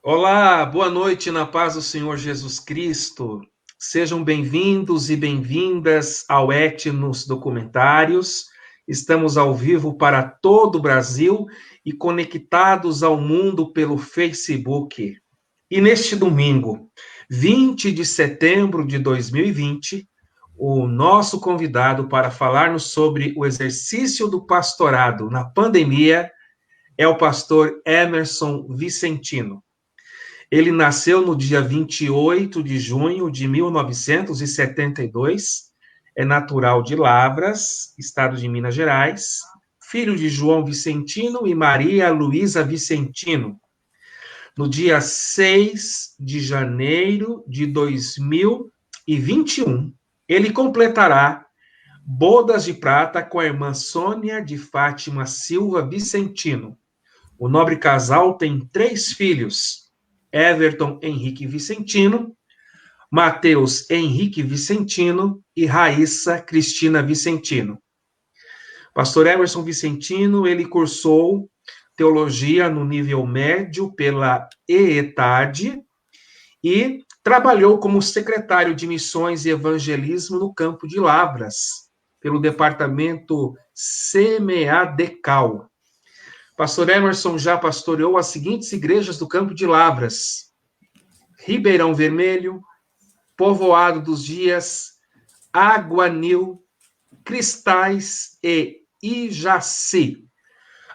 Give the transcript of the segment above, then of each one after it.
Olá, boa noite na paz do Senhor Jesus Cristo. Sejam bem-vindos e bem-vindas ao Etnos Documentários. Estamos ao vivo para todo o Brasil e conectados ao mundo pelo Facebook. E neste domingo, 20 de setembro de 2020, o nosso convidado para falar-nos sobre o exercício do pastorado na pandemia é o pastor Emerson Vicentino. Ele nasceu no dia 28 de junho de 1972, é natural de Lavras, estado de Minas Gerais, filho de João Vicentino e Maria Luísa Vicentino. No dia 6 de janeiro de 2021, ele completará bodas de prata com a irmã Sônia de Fátima Silva Vicentino. O nobre casal tem 3 filhos: Everton Henrique Vicentino, Mateus Henrique Vicentino e Raíssa Cristina Vicentino. Pastor Emerson Vicentino, ele cursou teologia no nível médio pela EETAD e trabalhou como secretário de missões e evangelismo no campo de Lavras, pelo departamento CMADCAL. Pastor Emerson já pastoreou as seguintes igrejas do campo de Lavras: Ribeirão Vermelho, Povoado dos Dias, Aguanil, Cristais e Ijaci.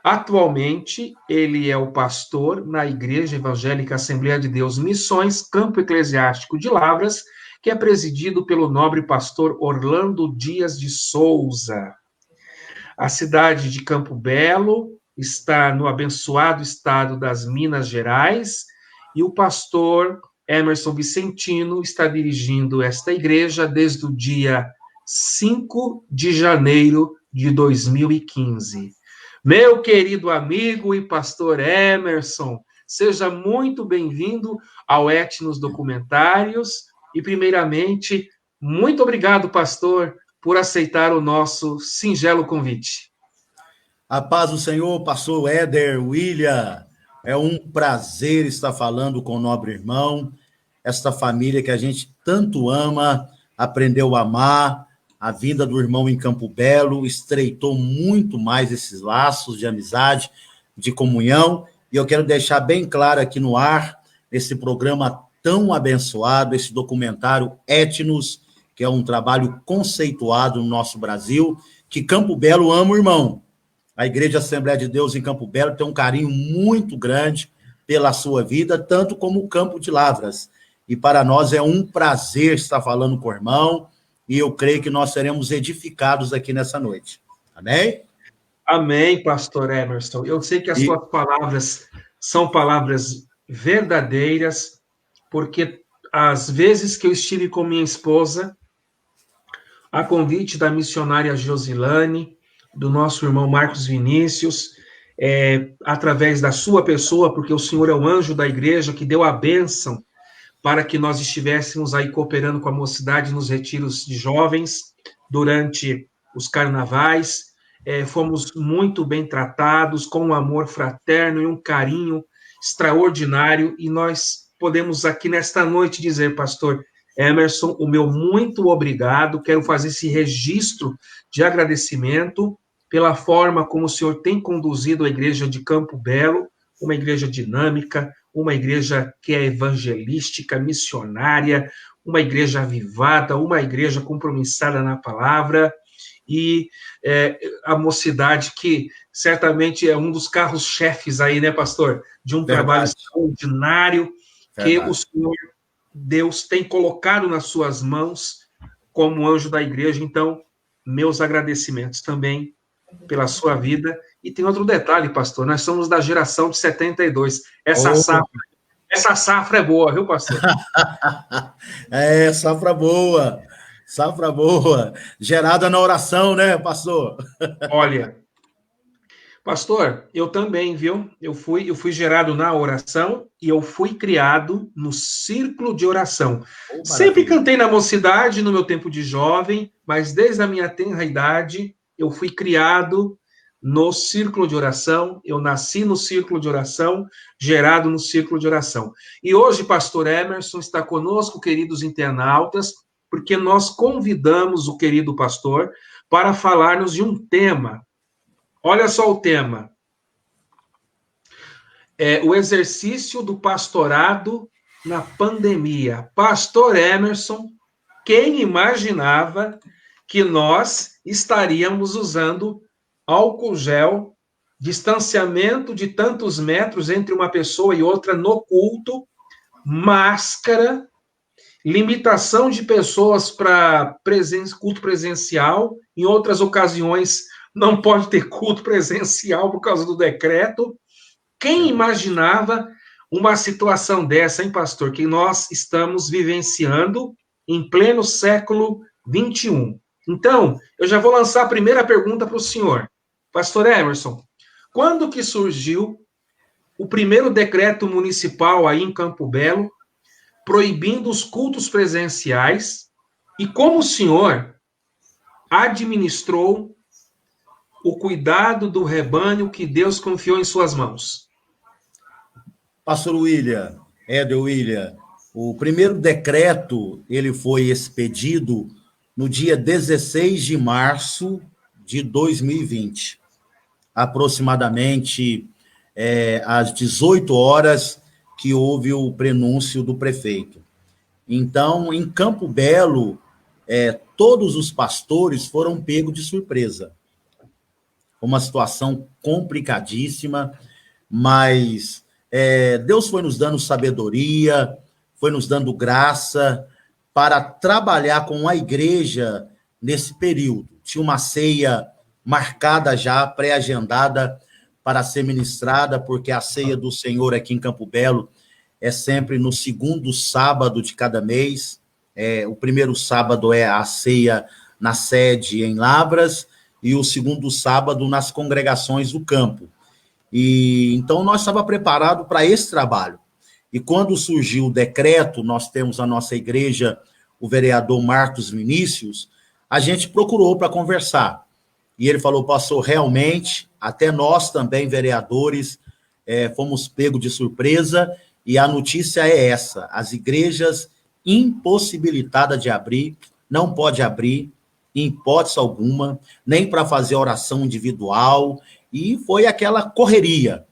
Atualmente, ele é o pastor na Igreja Evangélica Assembleia de Deus Missões, Campo Eclesiástico de Lavras, que é presidido pelo nobre pastor Orlando Dias de Souza. A cidade de Campo Belo está no abençoado estado das Minas Gerais, e o pastor Emerson Vicentino está dirigindo esta igreja desde o dia 5 de janeiro de 2015. Meu querido amigo e pastor Emerson, seja muito bem-vindo ao Etnos Documentários e, primeiramente, muito obrigado, pastor, por aceitar o nosso singelo convite. A paz do Senhor, pastor Éder, William, é um prazer estar falando com o nobre irmão, esta família que a gente tanto ama, aprendeu a amar. A vinda do irmão em Campo Belo estreitou muito mais esses laços de amizade, de comunhão, e eu quero deixar bem claro aqui no ar, esse programa tão abençoado, esse documentário Etnos, que é um trabalho conceituado no nosso Brasil, que Campo Belo ama o irmão. A Igreja Assembleia de Deus em Campo Belo tem um carinho muito grande pela sua vida, tanto como o Campo de Lavras. E para nós é um prazer estar falando com o irmão, e eu creio que nós seremos edificados aqui nessa noite. Amém? Amém, pastor Emerson. Eu sei que as suas palavras são palavras verdadeiras, porque às vezes que eu estive com minha esposa, a convite da missionária Josilane, do nosso irmão Marcos Vinícius, através da sua pessoa, porque o senhor é o anjo da igreja que deu a bênção para que nós estivéssemos aí cooperando com a mocidade nos retiros de jovens durante os carnavais. Fomos muito bem tratados, com um amor fraterno e um carinho extraordinário, e nós podemos aqui nesta noite dizer, pastor Emerson, o meu muito obrigado, quero fazer esse registro de agradecimento pela forma como o senhor tem conduzido a igreja de Campo Belo, uma igreja dinâmica, uma igreja que é evangelística, missionária, uma igreja avivada, uma igreja compromissada na palavra, e a mocidade que certamente é um dos carros-chefes aí, né, pastor? De um trabalho extraordinário que o Senhor Deus tem colocado nas suas mãos como anjo da igreja. Então, meus agradecimentos também pela sua vida. E tem outro detalhe, pastor, nós somos da geração de 72. Essa safra é boa, viu, pastor? Safra boa. Safra boa. Gerada na oração, né, pastor? Olha, pastor, eu também, viu? Eu fui gerado na oração e eu fui criado no círculo de oração. Sempre cantei na mocidade, no meu tempo de jovem, mas desde a minha tenra idade, eu fui criado no círculo de oração, eu nasci no círculo de oração, gerado no círculo de oração. E hoje, pastor Emerson está conosco, queridos internautas, porque nós convidamos o querido pastor para falar-nos de um tema. Olha só o tema. O exercício do pastorado na pandemia. Pastor Emerson, quem imaginava que nós estaríamos usando álcool gel, distanciamento de tantos metros entre uma pessoa e outra no culto, máscara, limitação de pessoas para culto presencial, em outras ocasiões não pode ter culto presencial por causa do decreto. Quem imaginava uma situação dessa, hein, pastor, que nós estamos vivenciando em pleno século XXI? Então, eu já vou lançar a primeira pergunta para o senhor. Pastor Emerson, quando que surgiu o primeiro decreto municipal aí em Campo Belo, proibindo os cultos presenciais, e como o senhor administrou o cuidado do rebanho que Deus confiou em suas mãos? Pastor Éder William, o primeiro decreto, ele foi expedido no dia 16 de março de 2020, aproximadamente às 18 horas que houve o prenúncio do prefeito. Então, em Campo Belo, todos os pastores foram pegos de surpresa. Uma situação complicadíssima, mas Deus foi nos dando sabedoria, foi nos dando graça para trabalhar com a igreja nesse período. Tinha uma ceia marcada já, pré-agendada para ser ministrada, porque a ceia do Senhor aqui em Campo Belo é sempre no segundo sábado de cada mês. O primeiro sábado é a ceia na sede em Lavras e o segundo sábado nas congregações do campo. E então nós estávamos preparados para esse trabalho. E quando surgiu o decreto, nós temos a nossa igreja, o vereador Marcos Vinícius, a gente procurou para conversar. E ele falou, pastor, realmente, até nós também, vereadores, fomos pegos de surpresa, e a notícia é essa: as igrejas impossibilitadas de abrir, não pode abrir, em hipótese alguma, nem para fazer oração individual, e foi aquela correria.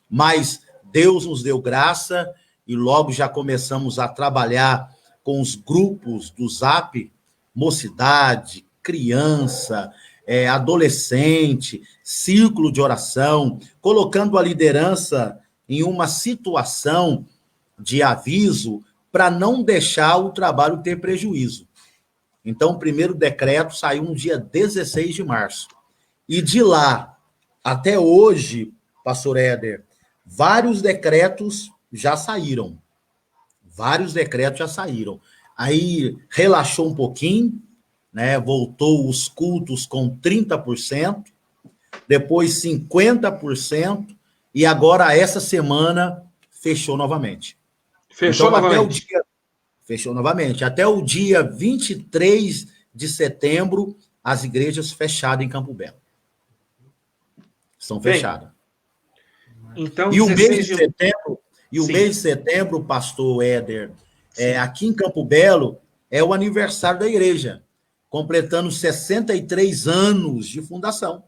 Mas Deus nos deu graça, e logo já começamos a trabalhar com os grupos do Zap, mocidade, criança, adolescente, círculo de oração, colocando a liderança em uma situação de aviso para não deixar o trabalho ter prejuízo. Então, o primeiro decreto saiu no dia 16 de março. E de lá até hoje, pastor Éder, vários decretos já saíram. Aí relaxou um pouquinho, né? Voltou os cultos com 30%, depois 50%, e agora, essa semana, fechou novamente. Fechou novamente. Até o dia 23 de setembro, as igrejas fechadas em Campo Belo. Estão fechadas. Então, e o mês de setembro, pastor Éder, aqui em Campo Belo, é o aniversário da igreja, completando 63 anos de fundação.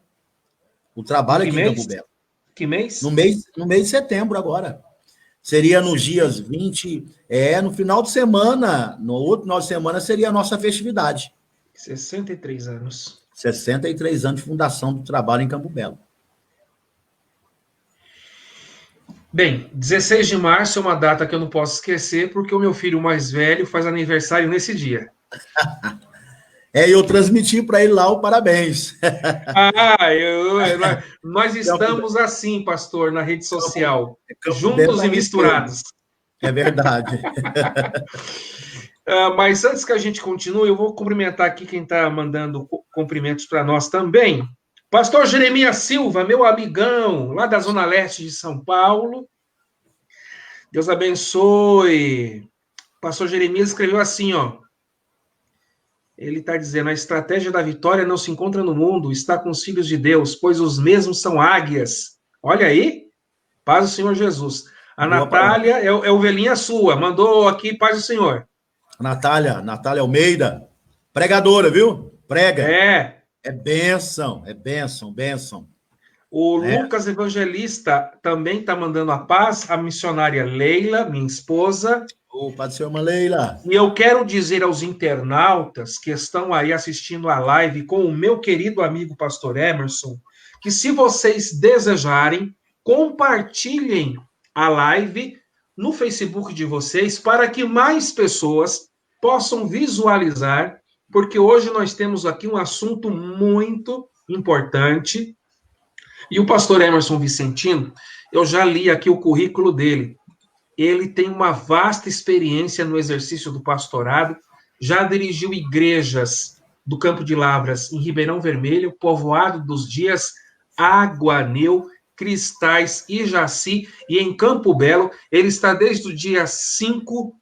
O trabalho aqui em Campo Belo. Que mês? No mês de setembro agora. Seria nos dias 20, no final de semana, no outro final de semana seria a nossa festividade. 63 anos. 63 anos de fundação do trabalho em Campo Belo. Bem, 16 de março é uma data que eu não posso esquecer, porque o meu filho mais velho faz aniversário nesse dia. Eu transmiti para ele lá o parabéns. Nós estamos assim, pastor, na rede social, juntos e misturados. É verdade. Mas antes que a gente continue, eu vou cumprimentar aqui quem está mandando cumprimentos para nós também. Pastor Jeremias Silva, meu amigão, lá da Zona Leste de São Paulo. Deus abençoe. Pastor Jeremias escreveu assim, ó. Ele está dizendo: a estratégia da vitória não se encontra no mundo, está com os filhos de Deus, pois os mesmos são águias. Olha aí, paz do Senhor Jesus. A Boa palavra. Natália é ovelhinha sua, mandou aqui, paz do Senhor. Natália Almeida, pregadora, viu? Prega. É. É bênção, é bênção, bênção. O Né? Lucas Evangelista também está mandando a paz, a missionária Leila, minha esposa. Pode ser uma Leila. E eu quero dizer aos internautas que estão aí assistindo a live com o meu querido amigo Pastor Emerson, que se vocês desejarem, compartilhem a live no Facebook de vocês para que mais pessoas possam visualizar, porque hoje nós temos aqui um assunto muito importante. E o pastor Emerson Vicentino, eu já li aqui o currículo dele. Ele tem uma vasta experiência no exercício do pastorado, já dirigiu igrejas do Campo de Lavras em Ribeirão Vermelho, Povoado dos Dias, Aguaneu, Cristais, Ijaci e em Campo Belo. Ele está desde o dia 5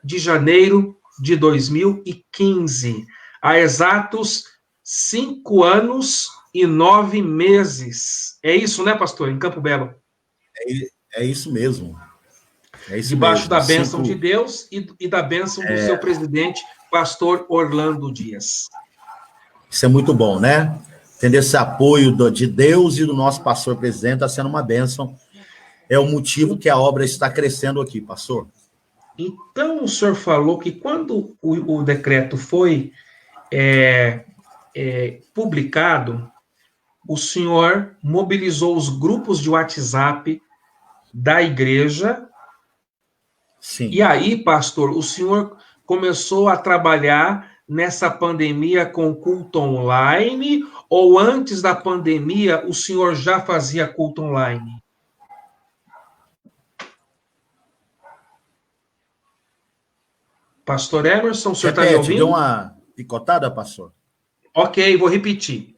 de janeiro de 2015, há exatos 5 anos e 9 meses. É isso, né, pastor, em Campo Belo? É isso mesmo. É isso debaixo mesmo. da bênção de Deus e da bênção do seu presidente, pastor Orlando Dias. Isso é muito bom, né? Tendo esse apoio de Deus e do nosso pastor presidente está sendo uma bênção. É o motivo que a obra está crescendo aqui, pastor. Então, o senhor falou que quando o decreto foi publicado, o senhor mobilizou os grupos de WhatsApp da igreja. Sim. E aí, pastor, o senhor começou a trabalhar nessa pandemia com culto online, ou antes da pandemia o senhor já fazia culto online? Pastor Emerson, o senhor está me ouvindo? Deu uma picotada, pastor? Ok, vou repetir.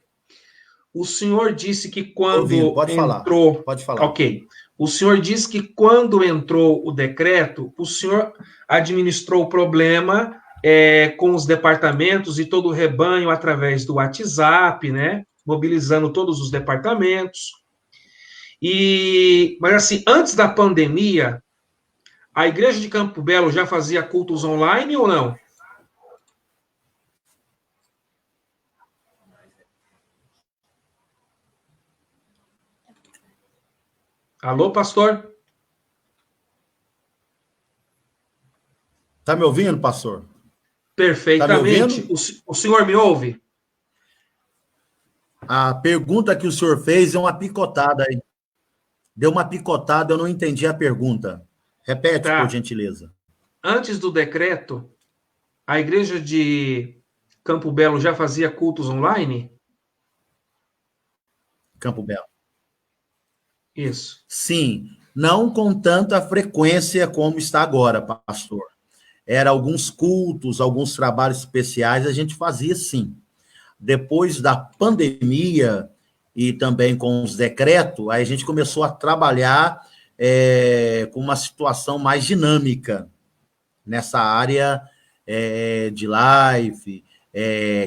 O senhor disse que quando Pode entrou... falar. Pode falar. Ok. O senhor disse que quando entrou o decreto, o senhor administrou o problema com os departamentos e todo o rebanho através do WhatsApp, né? Mobilizando todos os departamentos. Mas assim, antes da pandemia, a igreja de Campo Belo já fazia cultos online ou não? Alô, pastor? Está me ouvindo, pastor? Perfeitamente. Tá me o senhor me ouve? A pergunta que o senhor fez é uma picotada aí. Deu uma picotada, eu não entendi a pergunta. Repete, por gentileza. Antes do decreto, a igreja de Campo Belo já fazia cultos online? Campo Belo. Isso. Sim, não com tanta frequência como está agora, pastor. Era alguns cultos, alguns trabalhos especiais, a gente fazia sim. Depois da pandemia e também com os decretos, aí a gente começou a trabalhar com uma situação mais dinâmica nessa área de live.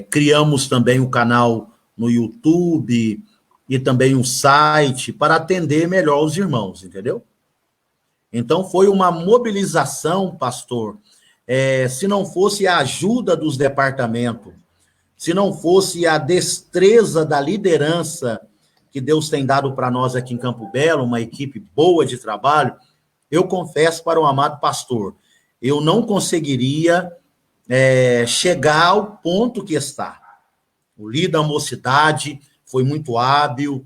Criamos também um canal no YouTube e também um site para atender melhor os irmãos, entendeu? Então, foi uma mobilização, pastor, se não fosse a ajuda dos departamentos, se não fosse a destreza da liderança que Deus tem dado para nós aqui em Campo Belo, uma equipe boa de trabalho, eu confesso para o amado pastor, eu não conseguiria chegar ao ponto que está. O líder da mocidade foi muito hábil,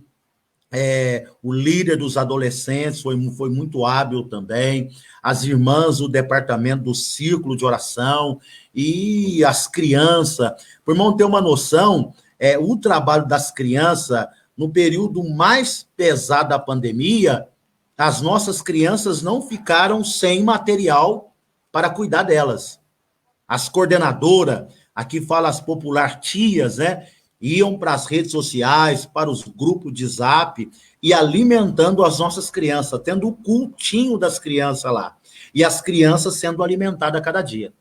o líder dos adolescentes foi muito hábil também, as irmãs do departamento do círculo de oração e as crianças. Para o irmão ter uma noção, o trabalho das crianças, no período mais pesado da pandemia, as nossas crianças não ficaram sem material para cuidar delas. As coordenadoras, aqui fala as popular tias, né? Iam para as redes sociais, para os grupos de zap, e alimentando as nossas crianças, tendo o cultinho das crianças lá. E as crianças sendo alimentadas a cada dia.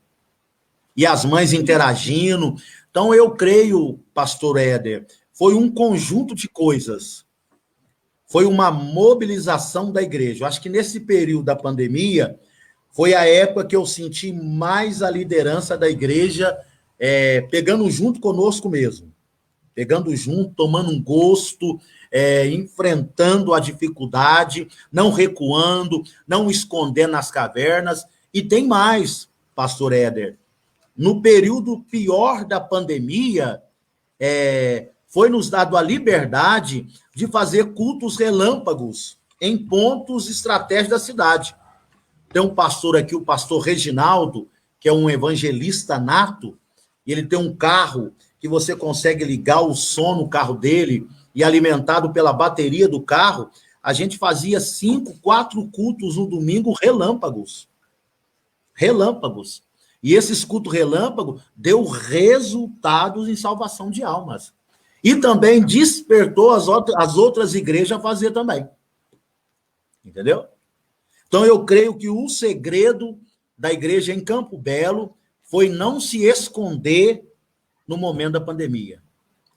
e as mães interagindo. Então, eu creio, pastor Éder, foi um conjunto de coisas. Foi uma mobilização da igreja. Eu acho que nesse período da pandemia, foi a época que eu senti mais a liderança da igreja pegando junto conosco mesmo. Pegando junto, tomando um gosto, enfrentando a dificuldade, não recuando, não escondendo nas cavernas. E tem mais, pastor Éder. No período pior da pandemia, foi nos dado a liberdade de fazer cultos relâmpagos em pontos estratégicos da cidade. Tem um pastor aqui, o pastor Reginaldo, que é um evangelista nato, e ele tem um carro que você consegue ligar o som no carro dele e alimentado pela bateria do carro. A gente fazia 5, 4 cultos no domingo relâmpagos. Relâmpagos. E esses cultos relâmpagos deu resultados em salvação de almas. E também despertou as outras igrejas a fazer também. Entendeu? Então, eu creio que o segredo da igreja em Campo Belo foi não se esconder no momento da pandemia.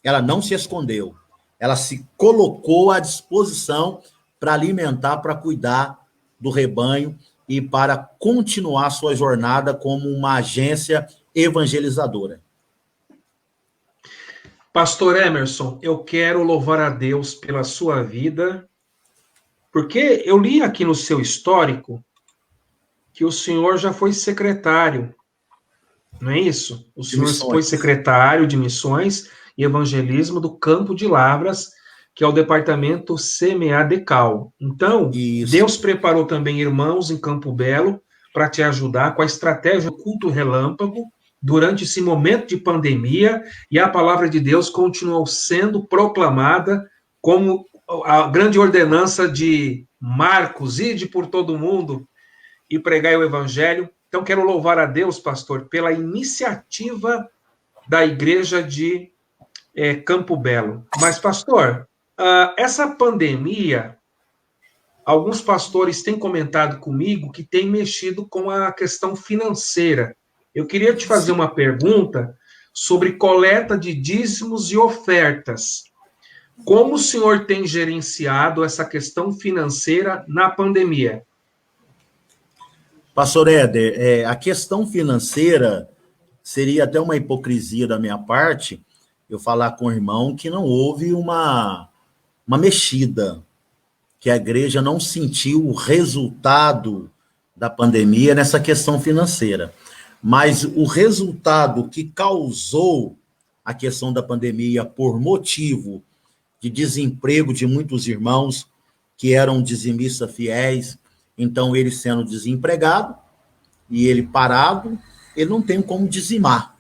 Ela não se escondeu. Ela se colocou à disposição para alimentar, para cuidar do rebanho e para continuar sua jornada como uma agência evangelizadora. Pastor Emerson, eu quero louvar a Deus pela sua vida, porque eu li aqui no seu histórico que o senhor já foi secretário, não é isso? O senhor foi secretário de Missões e Evangelismo do Campo de Lavras, que é o departamento CMADECAL. Então, isso. Deus preparou também irmãos em Campo Belo para te ajudar com a estratégia do culto relâmpago durante esse momento de pandemia, e a palavra de Deus continuou sendo proclamada como a grande ordenança de Marcos, ide por todo mundo e pregai o evangelho. Então, quero louvar a Deus, pastor, pela iniciativa da igreja de Campo Belo. Mas, pastor, essa pandemia, alguns pastores têm comentado comigo que tem mexido com a questão financeira. Eu queria te fazer uma pergunta sobre coleta de dízimos e ofertas. Como o senhor tem gerenciado essa questão financeira na pandemia? Pastor Éder, a questão financeira seria até uma hipocrisia da minha parte eu falar com o irmão que não houve uma mexida, que a igreja não sentiu o resultado da pandemia nessa questão financeira. Mas o resultado que causou a questão da pandemia por motivo de desemprego de muitos irmãos que eram dizimistas fiéis, então ele sendo desempregado e ele parado, ele não tem como dizimar.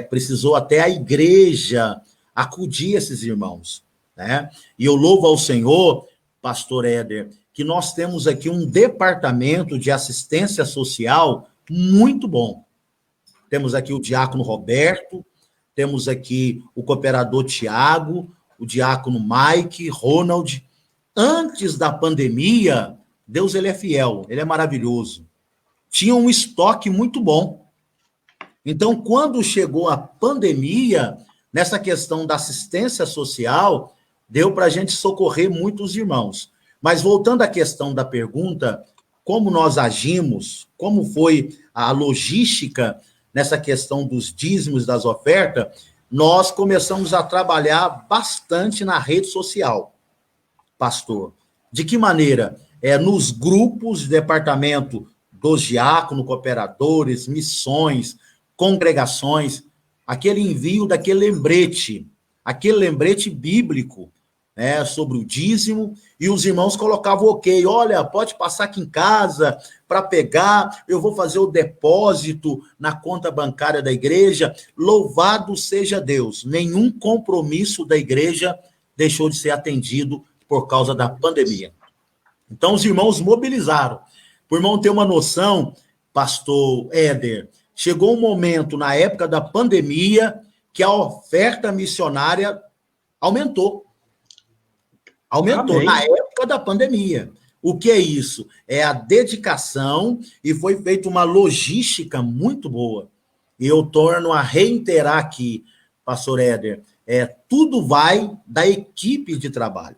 Precisou até a igreja acudir esses irmãos. Né? E eu louvo ao Senhor, pastor Éder, que nós temos aqui um departamento de assistência social muito bom. Temos aqui o diácono Roberto, temos aqui o cooperador Tiago, o diácono Mike, Ronald. Antes da pandemia, Deus ele é fiel, ele é maravilhoso. Tinha um estoque muito bom. Então, quando chegou a pandemia, nessa questão da assistência social, deu para a gente socorrer muitos irmãos. Mas voltando à questão da pergunta, como nós agimos, como foi a logística nessa questão dos dízimos, das ofertas, nós começamos a trabalhar bastante na rede social, pastor. De que maneira? Nos grupos de departamento dos diáconos, cooperadores, missões, congregações, aquele envio daquele lembrete bíblico, sobre o dízimo, e os irmãos colocavam ok, olha, pode passar aqui em casa para pegar, eu vou fazer o depósito na conta bancária da igreja, louvado seja Deus, nenhum compromisso da igreja deixou de ser atendido por causa da pandemia. Então os irmãos mobilizaram, para o irmão ter uma noção, pastor Éder, chegou um momento na época da pandemia que a oferta missionária aumentou. Aumentou na época da pandemia. O que é isso? É a dedicação e foi feita uma logística muito boa. E eu torno a reiterar aqui, pastor Éder, tudo vai da equipe de trabalho.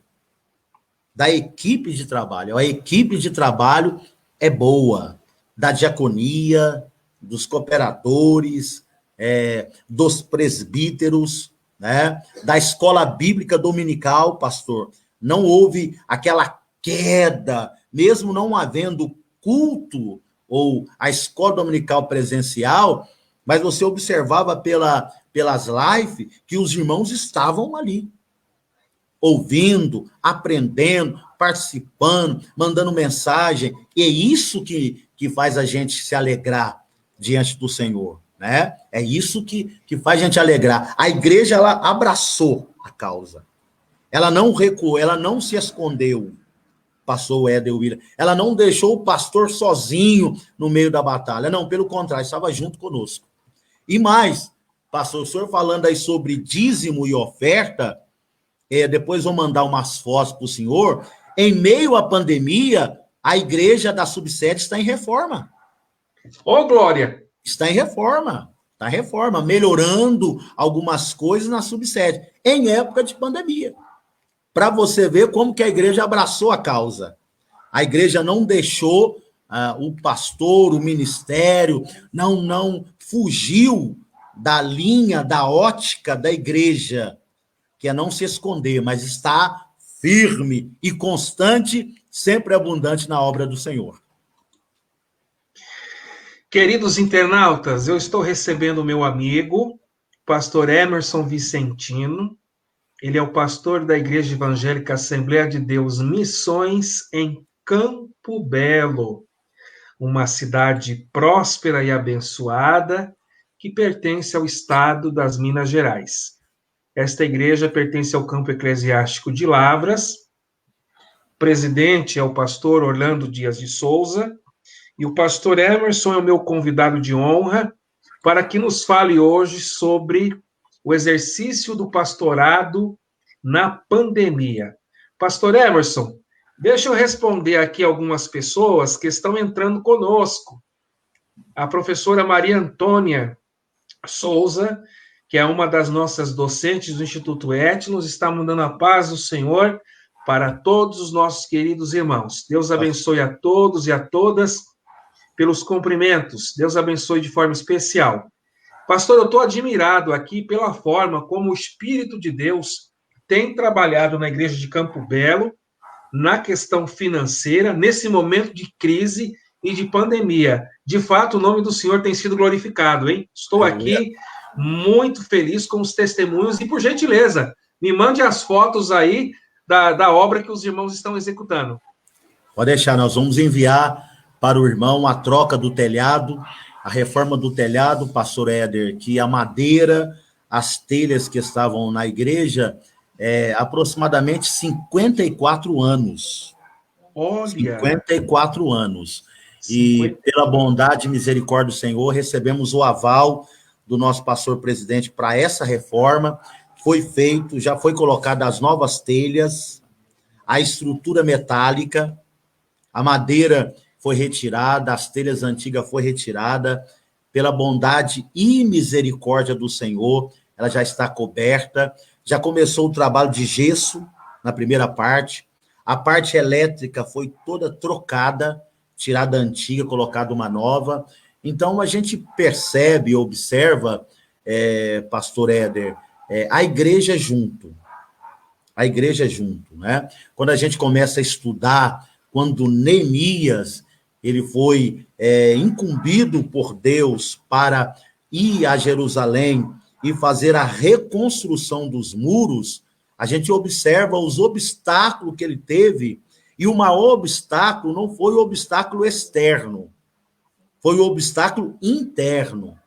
Da equipe de trabalho. A equipe de trabalho é boa, da diaconia, dos cooperadores, dos presbíteros, né? Da escola bíblica dominical, pastor. Não houve aquela queda, mesmo não havendo culto ou a escola dominical presencial, mas você observava pelas lives que os irmãos estavam ali, ouvindo, aprendendo, participando, mandando mensagem, e é isso que faz a gente se alegrar diante do Senhor, né? É isso que faz a gente alegrar. A igreja, ela abraçou a causa, ela não recuou, ela não se escondeu, passou o Éder William, ela não deixou o pastor sozinho no meio da batalha, não, pelo contrário, estava junto conosco. E mais, pastor, o senhor falando aí sobre dízimo e oferta, depois vou mandar umas fotos para o senhor. Em meio à pandemia, a igreja da subsede está em reforma. Ô, glória! Está em reforma, melhorando algumas coisas na subsede, em época de pandemia. Para você ver como que a igreja abraçou a causa. A igreja não deixou o pastor, o ministério, não fugiu da linha, da ótica da igreja, que é não se esconder, mas está firme e constante, sempre abundante na obra do Senhor. Queridos internautas, eu estou recebendo o meu amigo, pastor Emerson Vicentino. Ele é o pastor da Igreja Evangélica Assembleia de Deus Missões em Campo Belo, uma cidade próspera e abençoada que pertence ao estado das Minas Gerais. Esta igreja pertence ao campo eclesiástico de Lavras. O presidente é o pastor Orlando Dias de Souza, e o pastor Emerson é o meu convidado de honra para que nos fale hoje sobre o exercício do pastorado na pandemia. Pastor Emerson, deixa eu responder aqui algumas pessoas que estão entrando conosco. A professora Maria Antônia Souza, que é uma das nossas docentes do Instituto Etnos, está mandando a paz do Senhor para todos os nossos queridos irmãos. Deus abençoe a todos e a todas pelos cumprimentos. Deus abençoe de forma especial. Pastor, eu estou admirado aqui pela forma como o Espírito de Deus tem trabalhado na igreja de Campo Belo, na questão financeira, nesse momento de crise e de pandemia. De fato, o nome do Senhor tem sido glorificado, hein? Estou aqui muito feliz com os testemunhos e, por gentileza, me mande as fotos aí da obra que os irmãos estão executando. Pode deixar, nós vamos enviar para o irmão a troca do telhado, a reforma do telhado, pastor Éder, que a madeira, as telhas que estavam na igreja, aproximadamente 54 anos. Olha! 54 anos. E pela bondade e misericórdia do Senhor, recebemos o aval do nosso pastor presidente para essa reforma. Foi feito, já foi colocada as novas telhas, a estrutura metálica, a madeira foi retirada, as telhas antigas foi retirada, pela bondade e misericórdia do Senhor, ela já está coberta, já começou o trabalho de gesso na primeira parte, a parte elétrica foi toda trocada, tirada a antiga, colocada uma nova. Então, a gente percebe, observa, pastor Éder, a igreja junto, né? Quando a gente começa a estudar, quando Neemias, ele foi incumbido por Deus para ir a Jerusalém e fazer a reconstrução dos muros, a gente observa os obstáculos que ele teve, e o maior obstáculo não foi o obstáculo externo, foi o obstáculo interno.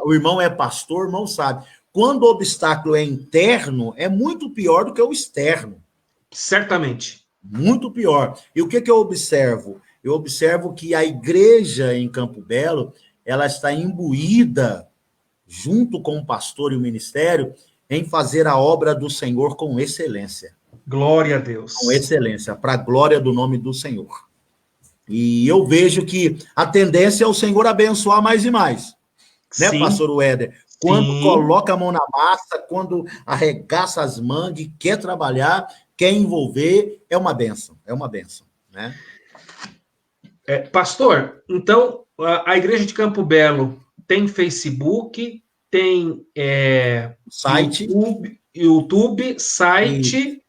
O irmão é pastor, o irmão sabe. Quando o obstáculo é interno, é muito pior do que o externo. Certamente. Muito pior. E o que eu observo? Eu observo que a igreja em Campo Belo, ela está imbuída, junto com o pastor e o ministério, em fazer a obra do Senhor com excelência. Glória a Deus. Com excelência, para a glória do nome do Senhor. E eu vejo que a tendência é o Senhor abençoar mais e mais. né, Sim, pastor Éder? Quando sim. coloca a mão na massa, quando arregaça as mangas, quer trabalhar, quer envolver, é uma bênção, né? Pastor, então a Igreja de Campo Belo tem Facebook, tem Site, YouTube, e site,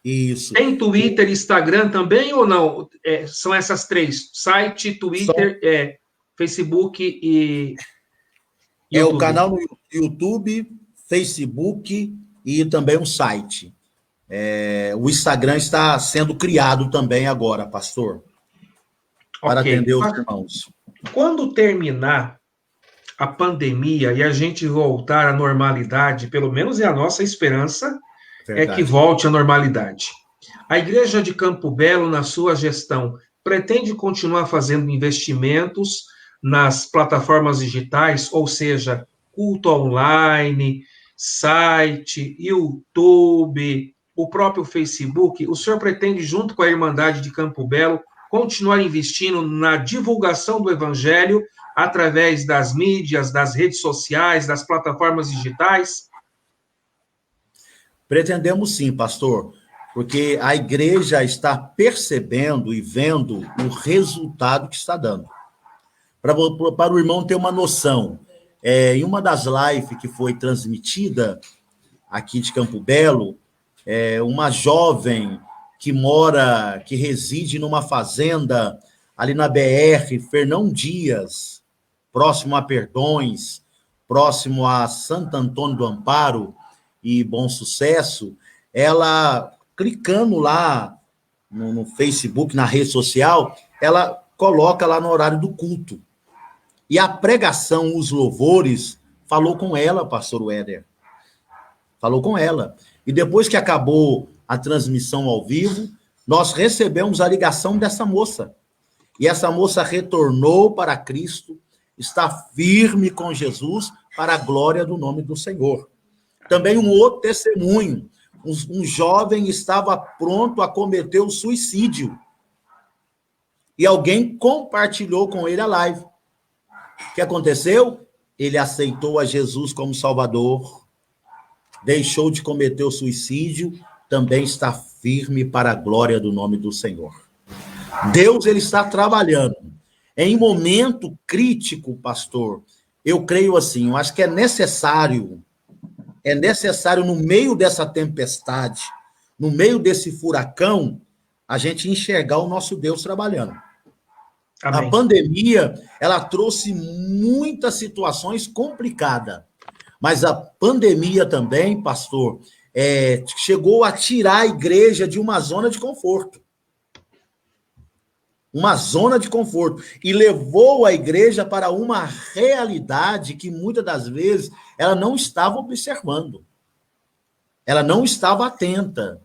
isso. tem Twitter, Instagram também ou não? São essas três: site, Só Twitter, Facebook e é o YouTube. canal no YouTube, Facebook e também um site. O Instagram está sendo criado também agora, pastor, para Ok. atender os irmãos. Quando terminar a pandemia e a gente voltar à normalidade, pelo menos é a nossa esperança, é que Verdade. volte à normalidade. A Igreja de Campo Belo, na sua gestão, pretende continuar fazendo investimentos nas plataformas digitais, ou seja, culto online, site, YouTube, o próprio Facebook. O senhor pretende, junto com a Irmandade de Campo Belo, continuar investindo na divulgação do Evangelho através das mídias, das redes sociais, das plataformas digitais? Pretendemos sim, pastor, porque a igreja está percebendo e vendo o resultado que está dando. Para o irmão ter uma noção, em uma das lives que foi transmitida aqui de Campo Belo, uma jovem que reside numa fazenda ali na BR, Fernão Dias, próximo a Perdões, próximo a Santo Antônio do Amparo e Bom Sucesso, ela, clicando lá no Facebook, na rede social, ela coloca lá no horário do culto. E a pregação, os louvores, falou com ela, pastor Éder. Falou com ela. E depois que acabou a transmissão ao vivo, nós recebemos a ligação dessa moça. E essa moça retornou para Cristo, está firme com Jesus, para a glória do nome do Senhor. Também um outro testemunho. Um jovem estava pronto a cometer o suicídio. E alguém compartilhou com ele a live. O que aconteceu? Ele aceitou a Jesus como Salvador, deixou de cometer o suicídio, também está firme para a glória do nome do Senhor. Deus, ele está trabalhando. Em momento crítico, pastor, eu creio assim, eu acho que é necessário no meio dessa tempestade, no meio desse furacão, a gente enxergar o nosso Deus trabalhando. A Amém. pandemia, ela trouxe muitas situações complicadas, mas a pandemia também, pastor, chegou a tirar a igreja de uma zona de conforto. Uma zona de conforto. E levou a igreja para uma realidade que muitas das vezes ela não estava observando. Ela não estava atenta.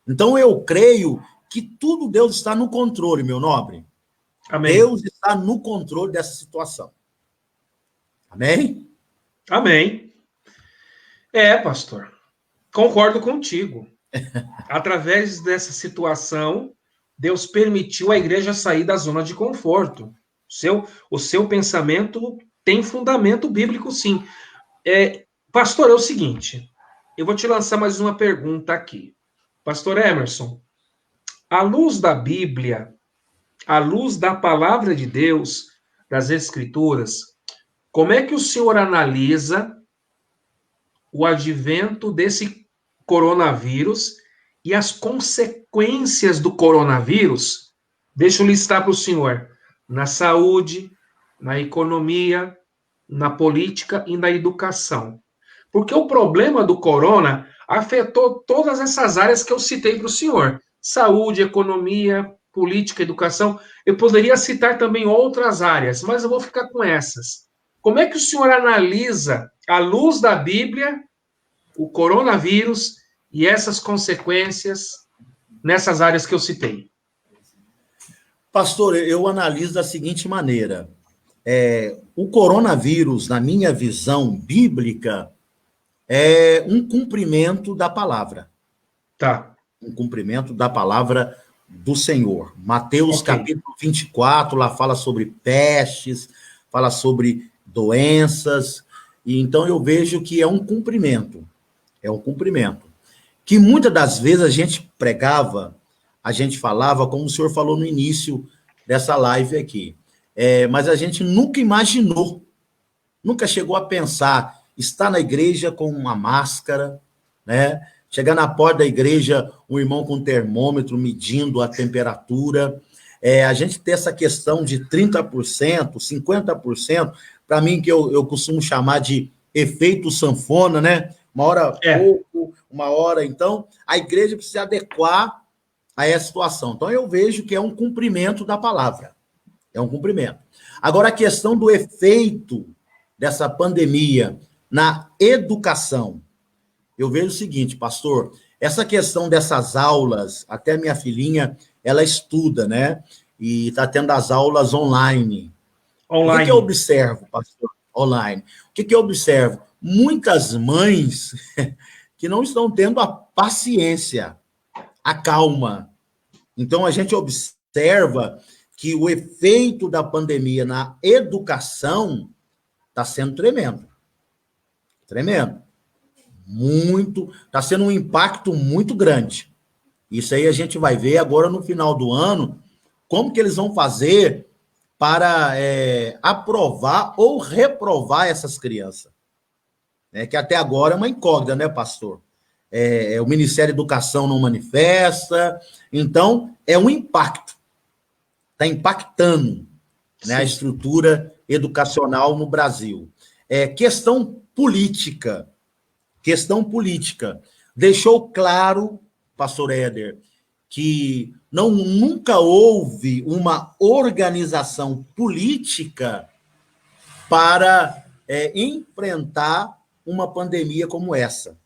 Então eu creio que tudo Deus está no controle, meu nobre. Amém. Deus está no controle dessa situação. Amém? Amém. Pastor, concordo contigo. Através dessa situação, Deus permitiu a igreja sair da zona de conforto. O seu pensamento tem fundamento bíblico, sim. Pastor, é o seguinte, eu vou te lançar mais uma pergunta aqui. Pastor Emerson, à luz da Bíblia, à luz da palavra de Deus, das Escrituras, como é que o senhor analisa o advento desse coronavírus e as consequências do coronavírus? Deixa eu listar para o senhor: na saúde, na economia, na política e na educação. Porque o problema do corona afetou todas essas áreas que eu citei para o senhor: saúde, economia, política, educação. Eu poderia citar também outras áreas, mas eu vou ficar com essas. Como é que o senhor analisa, à luz da Bíblia, o coronavírus e essas consequências nessas áreas que eu citei? Pastor, eu analiso da seguinte maneira. O coronavírus, na minha visão bíblica, é um cumprimento da palavra. Tá. Um cumprimento da palavra do Senhor. Mateus, Ok. capítulo 24, lá fala sobre pestes, fala sobre doenças, e então eu vejo que é um cumprimento, que muitas das vezes a gente pregava, a gente falava, como o senhor falou no início dessa live aqui, mas a gente nunca imaginou, nunca chegou a pensar, estar na igreja com uma máscara, né? Chegar na porta da igreja, um irmão com um termômetro medindo a temperatura, a gente ter essa questão de 30%, 50%, para mim, que eu costumo chamar de efeito sanfona, né? Uma hora pouco, uma hora. Então, a igreja precisa se adequar a essa situação. Então, eu vejo que é um cumprimento da palavra. É um cumprimento. Agora, a questão do efeito dessa pandemia na educação. Eu vejo o seguinte, pastor, essa questão dessas aulas, até minha filhinha, ela estuda, né? E está tendo as aulas online. O que eu observo, pastor? Online. O que eu observo? Muitas mães que não estão tendo a paciência, a calma. Então, a gente observa que o efeito da pandemia na educação está sendo tremendo. Tremendo. Está sendo um impacto muito grande. Isso aí a gente vai ver agora no final do ano, como que eles vão fazer para aprovar ou reprovar essas crianças. Que até agora é uma incógnita, né, pastor? O Ministério da Educação não manifesta, então é um impacto. Está impactando, né, a estrutura educacional no Brasil. Questão política. Deixou claro, pastor Éder, que nunca houve uma organização política para enfrentar uma pandemia como essa.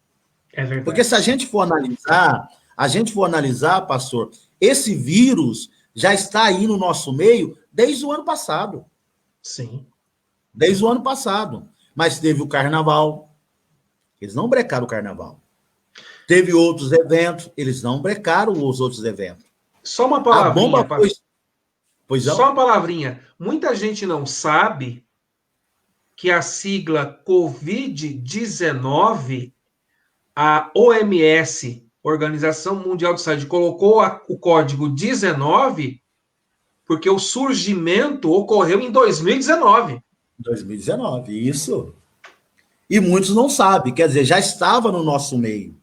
É verdade. Porque se a gente for analisar, pastor, esse vírus já está aí no nosso meio desde o ano passado. Sim. Desde o ano passado. Mas teve o carnaval. Eles não brecaram o carnaval. Teve outros eventos, eles não brecaram os outros eventos. Só uma palavrinha. A bomba foi... Pois não? Só uma palavrinha. Muita gente não sabe que a sigla Covid-19, a OMS, Organização Mundial de Saúde, colocou o código 19 porque o surgimento ocorreu em 2019. 2019, isso. E muitos não sabem, quer dizer, já estava no nosso meio,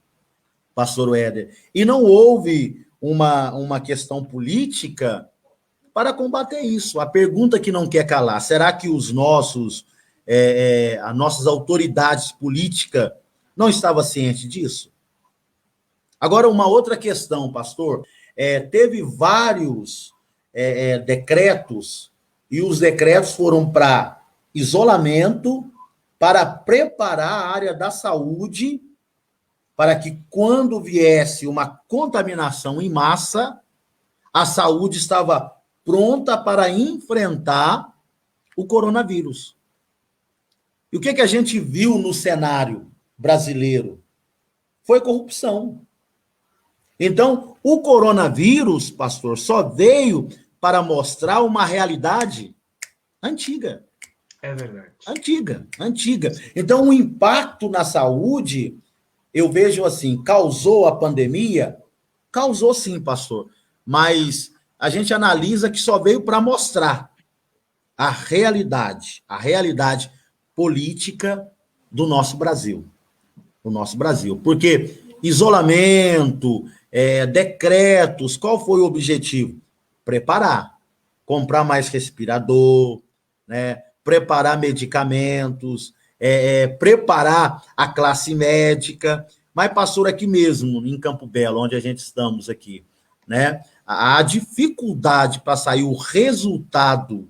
pastor Éder. E não houve uma questão política para combater isso. A pergunta que não quer calar, será que as nossas autoridades políticas não estavam cientes disso? Agora, uma outra questão, pastor, teve vários decretos, e os decretos foram para isolamento, para preparar a área da saúde, para que quando viesse uma contaminação em massa, a saúde estava pronta para enfrentar o coronavírus. E o que a gente viu no cenário brasileiro? Foi corrupção. Então, o coronavírus, pastor, só veio para mostrar uma realidade antiga. É verdade. Antiga. Então, o impacto na saúde, eu vejo assim, causou a pandemia? Causou sim, pastor. Mas a gente analisa que só veio para mostrar a realidade política do nosso Brasil. Porque isolamento, decretos, qual foi o objetivo? Preparar. Comprar mais respirador, né? Preparar medicamentos, preparar a classe médica. Mas, pastor, aqui mesmo, em Campo Belo, onde a gente estamos aqui, né? A dificuldade para sair o resultado,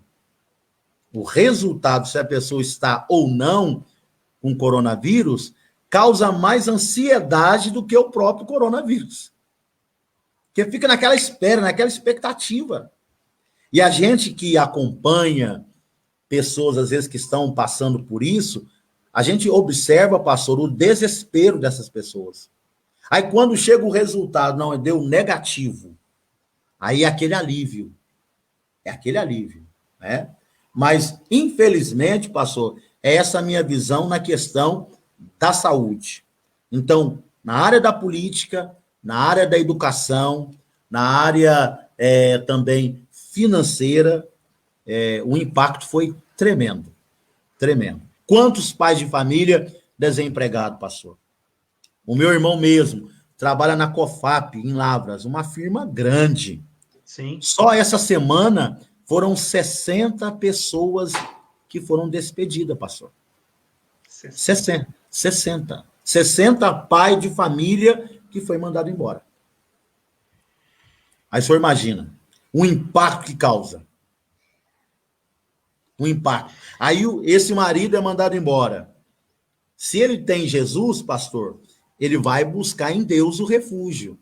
se a pessoa está ou não com coronavírus, causa mais ansiedade do que o próprio coronavírus. Porque fica naquela espera, naquela expectativa. E a gente que acompanha pessoas, às vezes, que estão passando por isso, a gente observa, pastor, o desespero dessas pessoas. Aí, quando chega o resultado, não, deu negativo, aí é aquele alívio, né? Mas, infelizmente, pastor, é essa a minha visão na questão da saúde. Então, na área da política, na área da educação, na área também financeira, o impacto foi tremendo, tremendo. Quantos pais de família desempregados, pastor? O meu irmão mesmo trabalha na COFAP, em Lavras, uma firma grande. Sim. Só essa semana foram 60 pessoas que foram despedidas, pastor. 60. 60 pais de família que foi mandado embora. Aí o senhor imagina o impacto que causa. O impacto. Aí esse marido é mandado embora. Se ele tem Jesus, pastor, ele vai buscar em Deus o refúgio.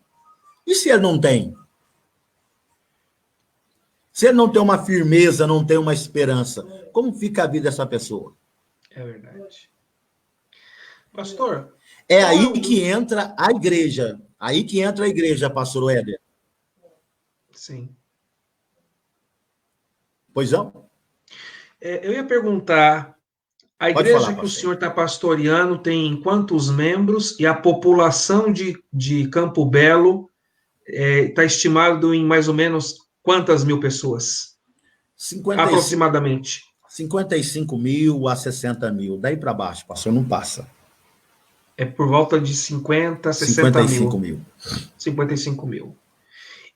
E se ele não tem? Se ele não tem uma firmeza, não tem uma esperança, como fica a vida dessa pessoa? É verdade. Pastor... É aí que entra a igreja. Aí que entra a igreja, pastor Éder. Sim. Pois não? Eu ia perguntar, a igreja que o senhor está pastoreando tem quantos membros e a população de Campo Belo está estimado em mais ou menos quantas mil pessoas? 55, aproximadamente. 55 mil a 60 mil. Daí para baixo, pastor, não passa. É por volta de 50, 60 55 mil. 55 mil.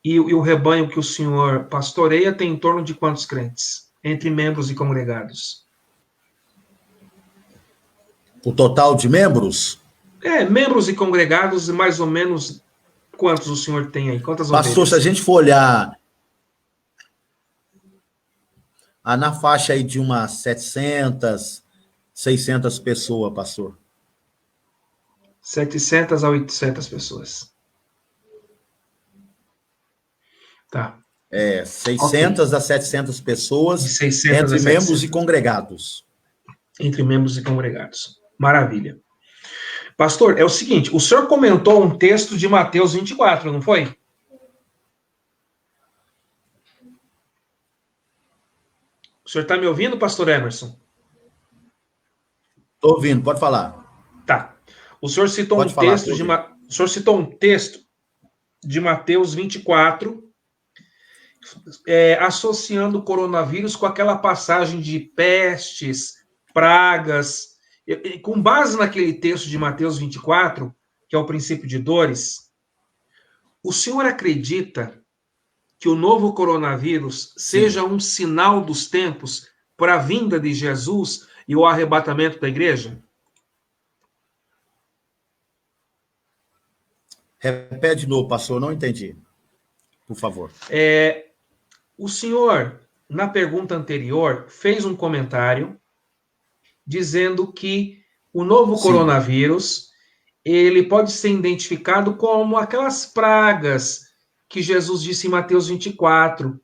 E o rebanho que o senhor pastoreia tem em torno de quantos crentes? Entre membros e congregados? O total de membros? Membros e congregados, mais ou menos quantos o senhor tem aí? Quantas pastor, ovelhas? Se a gente for olhar na faixa aí de umas 700, 600 pessoas, pastor. 700 a 800 pessoas. Tá. 600 a 700 pessoas 600 entre membros e congregados. Entre membros e congregados. Maravilha. Pastor, é o seguinte, o senhor comentou um texto de Mateus 24, não foi? O senhor está me ouvindo, pastor Emerson? Estou ouvindo, pode falar. Tá. O senhor citou o senhor citou um texto de Mateus 24, associando o coronavírus com aquela passagem de pestes, pragas. Com base naquele texto de Mateus 24, que é o princípio de dores, o senhor acredita que o novo coronavírus seja um sinal dos tempos para a vinda de Jesus e o arrebatamento da igreja? Repete de novo, pastor, não entendi. Por favor. O senhor, na pergunta anterior, fez um comentário dizendo que o novo coronavírus, ele pode ser identificado como aquelas pragas que Jesus disse em Mateus 24,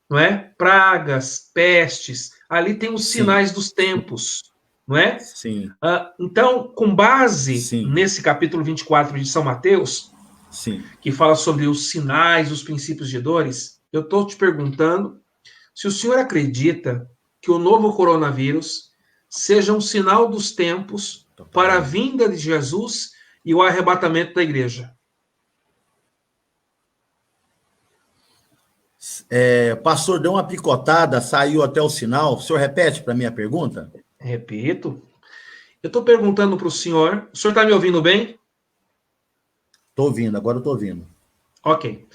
não é? Pragas, pestes, ali tem os sinais dos tempos, não é? Sim. Então, com base nesse capítulo 24 de São Mateus, que fala sobre os sinais, os princípios de dores, eu estou te perguntando se o senhor acredita que o novo coronavírus seja um sinal dos tempos para a vinda de Jesus e o arrebatamento da igreja. Pastor, deu uma picotada, saiu até o sinal. O senhor repete para mim a pergunta? Repito. Eu estou perguntando para o senhor está me ouvindo bem? Estou ouvindo, agora estou ouvindo. Ok.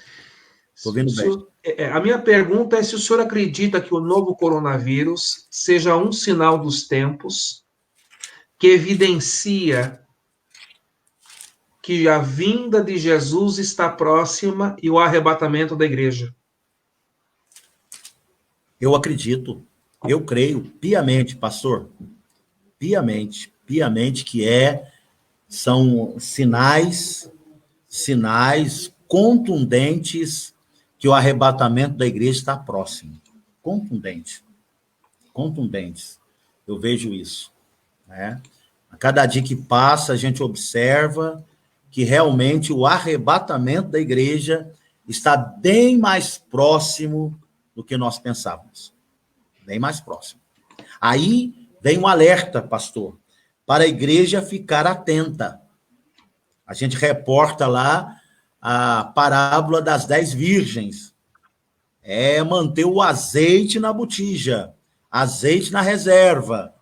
Estou ouvindo bem. A minha pergunta é se o senhor acredita que o novo coronavírus seja um sinal dos tempos que evidencia que a vinda de Jesus está próxima e o arrebatamento da igreja. Eu acredito, eu creio piamente, pastor, piamente que são sinais contundentes que o arrebatamento da igreja está próximo. Contundentes. Eu vejo isso. Né? A cada dia que passa, a gente observa que realmente o arrebatamento da igreja está bem mais próximo do que nós pensávamos. Bem mais próximo. Aí vem um alerta, pastor, para a igreja ficar atenta. A gente reporta lá a parábola das 10 virgens. É manter o azeite na botija, azeite na reserva,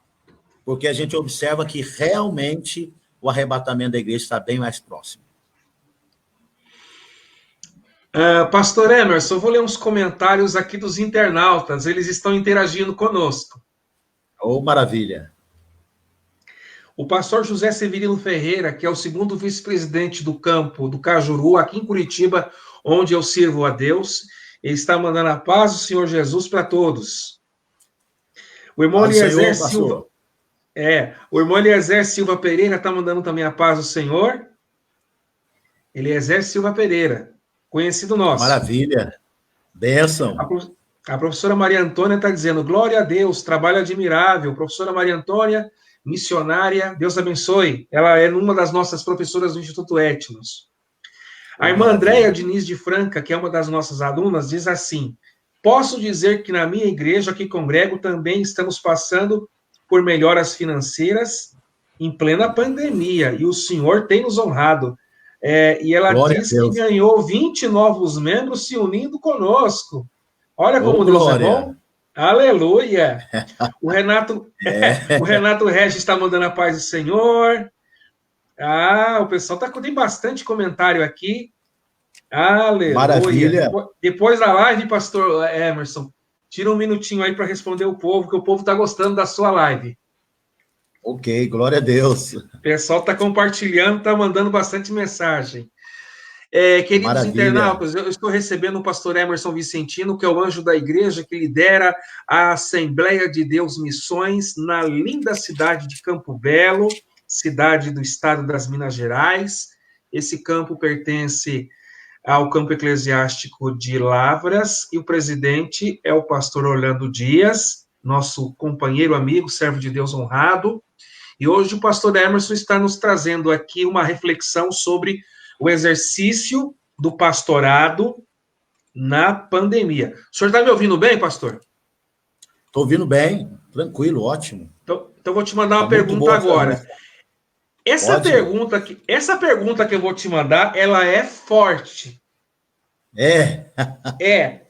porque a gente observa que realmente o arrebatamento da igreja está bem mais próximo. Pastor Emerson, eu vou ler uns comentários aqui dos internautas, eles estão interagindo conosco. Oh, maravilha. O pastor José Severino Ferreira, que é o segundo vice-presidente do campo do Cajuru, aqui em Curitiba, onde eu sirvo a Deus, ele está mandando a paz do Senhor Jesus para todos. O irmão Eliezer Silva. O irmão Eliezer Silva Pereira está mandando também a paz do Senhor. Eliezer Silva Pereira, conhecido nosso. Maravilha. Bênção. A professora Maria Antônia está dizendo, glória a Deus, trabalho admirável. Professora Maria Antônia, missionária, Deus abençoe. Ela é uma das nossas professoras do Instituto Etnos. A irmã Andréia Diniz de Franca, que é uma das nossas alunas, diz assim, posso dizer que na minha igreja que congrego também estamos passando por melhoras financeiras em plena pandemia, e o Senhor tem nos honrado. E ela diz que ganhou 20 novos membros se unindo conosco. Olha como Deus é bom. Aleluia! O Renato Regis está mandando a paz do Senhor. O pessoal tem bastante comentário aqui. Aleluia! Maravilha! Depois da live, pastor Emerson, tira um minutinho aí para responder o povo, que o povo está gostando da sua live. Ok, glória a Deus. O pessoal está compartilhando, está mandando bastante mensagem. Queridos Maravilha. internautas, eu estou recebendo o pastor Emerson Vicentino, que é o anjo da igreja, que lidera a Assembleia de Deus Missões na linda cidade de Campo Belo, cidade do estado das Minas Gerais. Esse campo pertence ao campo eclesiástico de Lavras, e o presidente é o pastor Orlando Dias, nosso companheiro, amigo, servo de Deus honrado. E hoje o pastor Emerson está nos trazendo aqui uma reflexão sobre o exercício do pastorado na pandemia. O senhor está me ouvindo bem, pastor? Estou ouvindo bem, tranquilo, ótimo. Então vou te mandar uma pergunta agora. Essa pergunta que eu vou te mandar, ela é forte. É.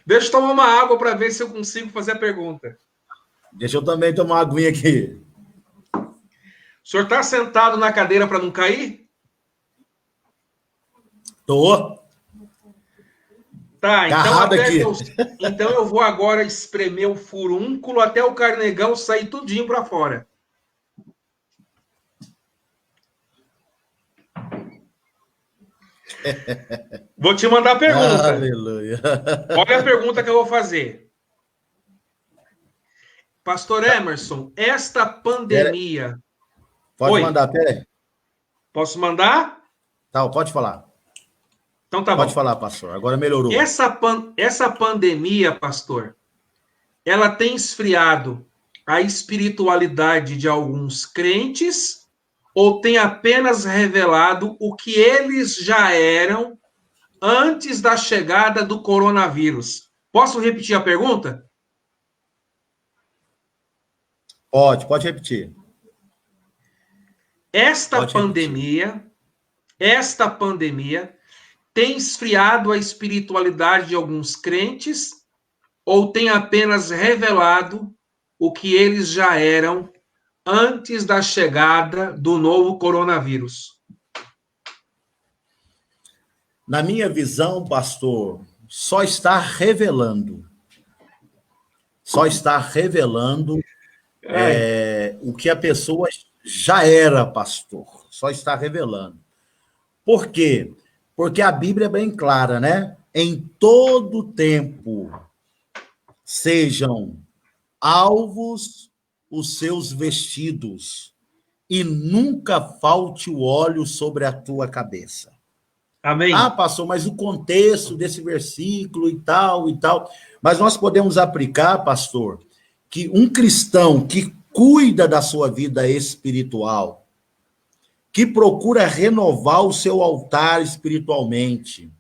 Deixa eu tomar uma água para ver se eu consigo fazer a pergunta. Deixa eu também tomar uma aguinha aqui. O senhor está sentado na cadeira para não cair? Tô. Tá, então, então eu vou agora espremer o furúnculo até o carnegão sair tudinho para fora. Vou te mandar a pergunta. Aleluia. Olha a pergunta que eu vou fazer. Pastor Emerson, esta pandemia... Pode mandar, peraí. Posso mandar? Tá, pode falar. Então tá bom. Pode falar, pastor. Agora melhorou. Essa pandemia, pastor, ela tem esfriado a espiritualidade de alguns crentes ou tem apenas revelado o que eles já eram antes da chegada do coronavírus? Posso repetir a pergunta? Pode repetir. Esta pandemia tem esfriado a espiritualidade de alguns crentes ou tem apenas revelado o que eles já eram antes da chegada do novo coronavírus? Na minha visão, pastor, só está revelando. Só está revelando o que a pessoa já era, pastor. Só está revelando. Por quê? Porque a Bíblia é bem clara, né? Em todo tempo sejam alvos os seus vestidos e nunca falte o óleo sobre a tua cabeça. Amém. Pastor, mas o contexto desse versículo e tal. Mas nós podemos aplicar, pastor, que um cristão que cuida da sua vida espiritual, que procura renovar o seu altar espiritualmente,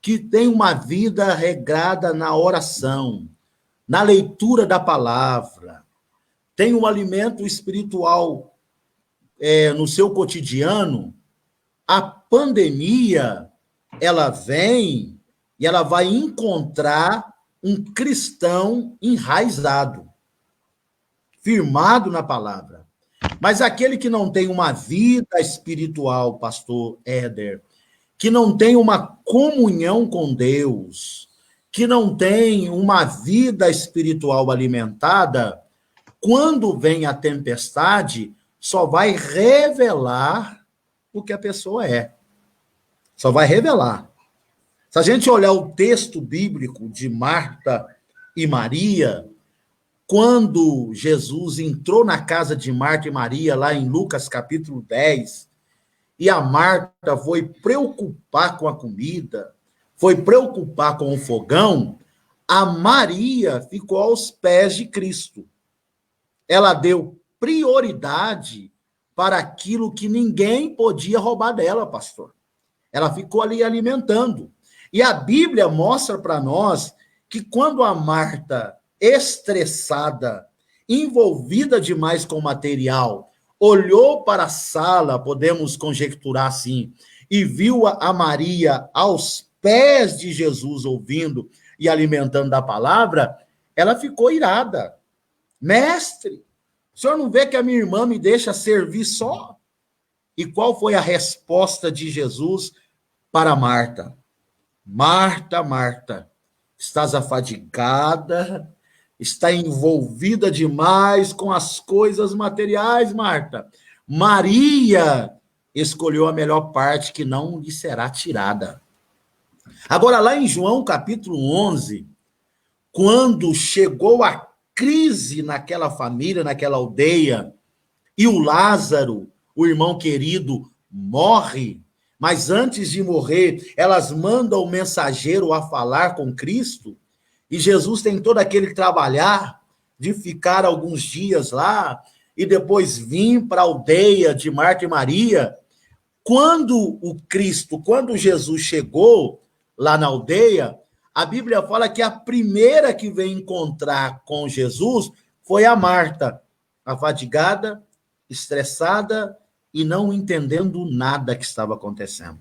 que tem uma vida regrada na oração, na leitura da palavra, tem um alimento espiritual no seu cotidiano, a pandemia, ela vem e ela vai encontrar um cristão enraizado, firmado na palavra. Mas aquele que não tem uma vida espiritual, pastor Éder, que não tem uma comunhão com Deus, que não tem uma vida espiritual alimentada, quando vem a tempestade, só vai revelar o que a pessoa é. Só vai revelar. Se a gente olhar o texto bíblico de Marta e Maria, quando Jesus entrou na casa de Marta e Maria, lá em Lucas capítulo 10, e a Marta foi preocupar com a comida, foi preocupar com o fogão, a Maria ficou aos pés de Cristo. Ela deu prioridade para aquilo que ninguém podia roubar dela, pastor. Ela ficou ali alimentando. E a Bíblia mostra para nós que quando a Marta, estressada, envolvida demais com o material, olhou para a sala, podemos conjecturar assim, e viu a Maria aos pés de Jesus, ouvindo e alimentando da palavra, ela ficou irada. Mestre, o senhor não vê que a minha irmã me deixa servir só? E qual foi a resposta de Jesus para Marta? Marta, Marta, estás afadigada, está envolvida demais com as coisas materiais, Marta. Maria escolheu a melhor parte que não lhe será tirada. Agora, lá em João capítulo 11, quando chegou a crise naquela família, naquela aldeia, e o Lázaro, o irmão querido, morre, mas antes de morrer, elas mandam o mensageiro a falar com Cristo, e Jesus tem todo aquele trabalhar de ficar alguns dias lá, e depois vir para a aldeia de Marta e Maria. Quando Jesus chegou lá na aldeia, a Bíblia fala que a primeira que veio encontrar com Jesus foi a Marta, afadigada, estressada e não entendendo nada que estava acontecendo.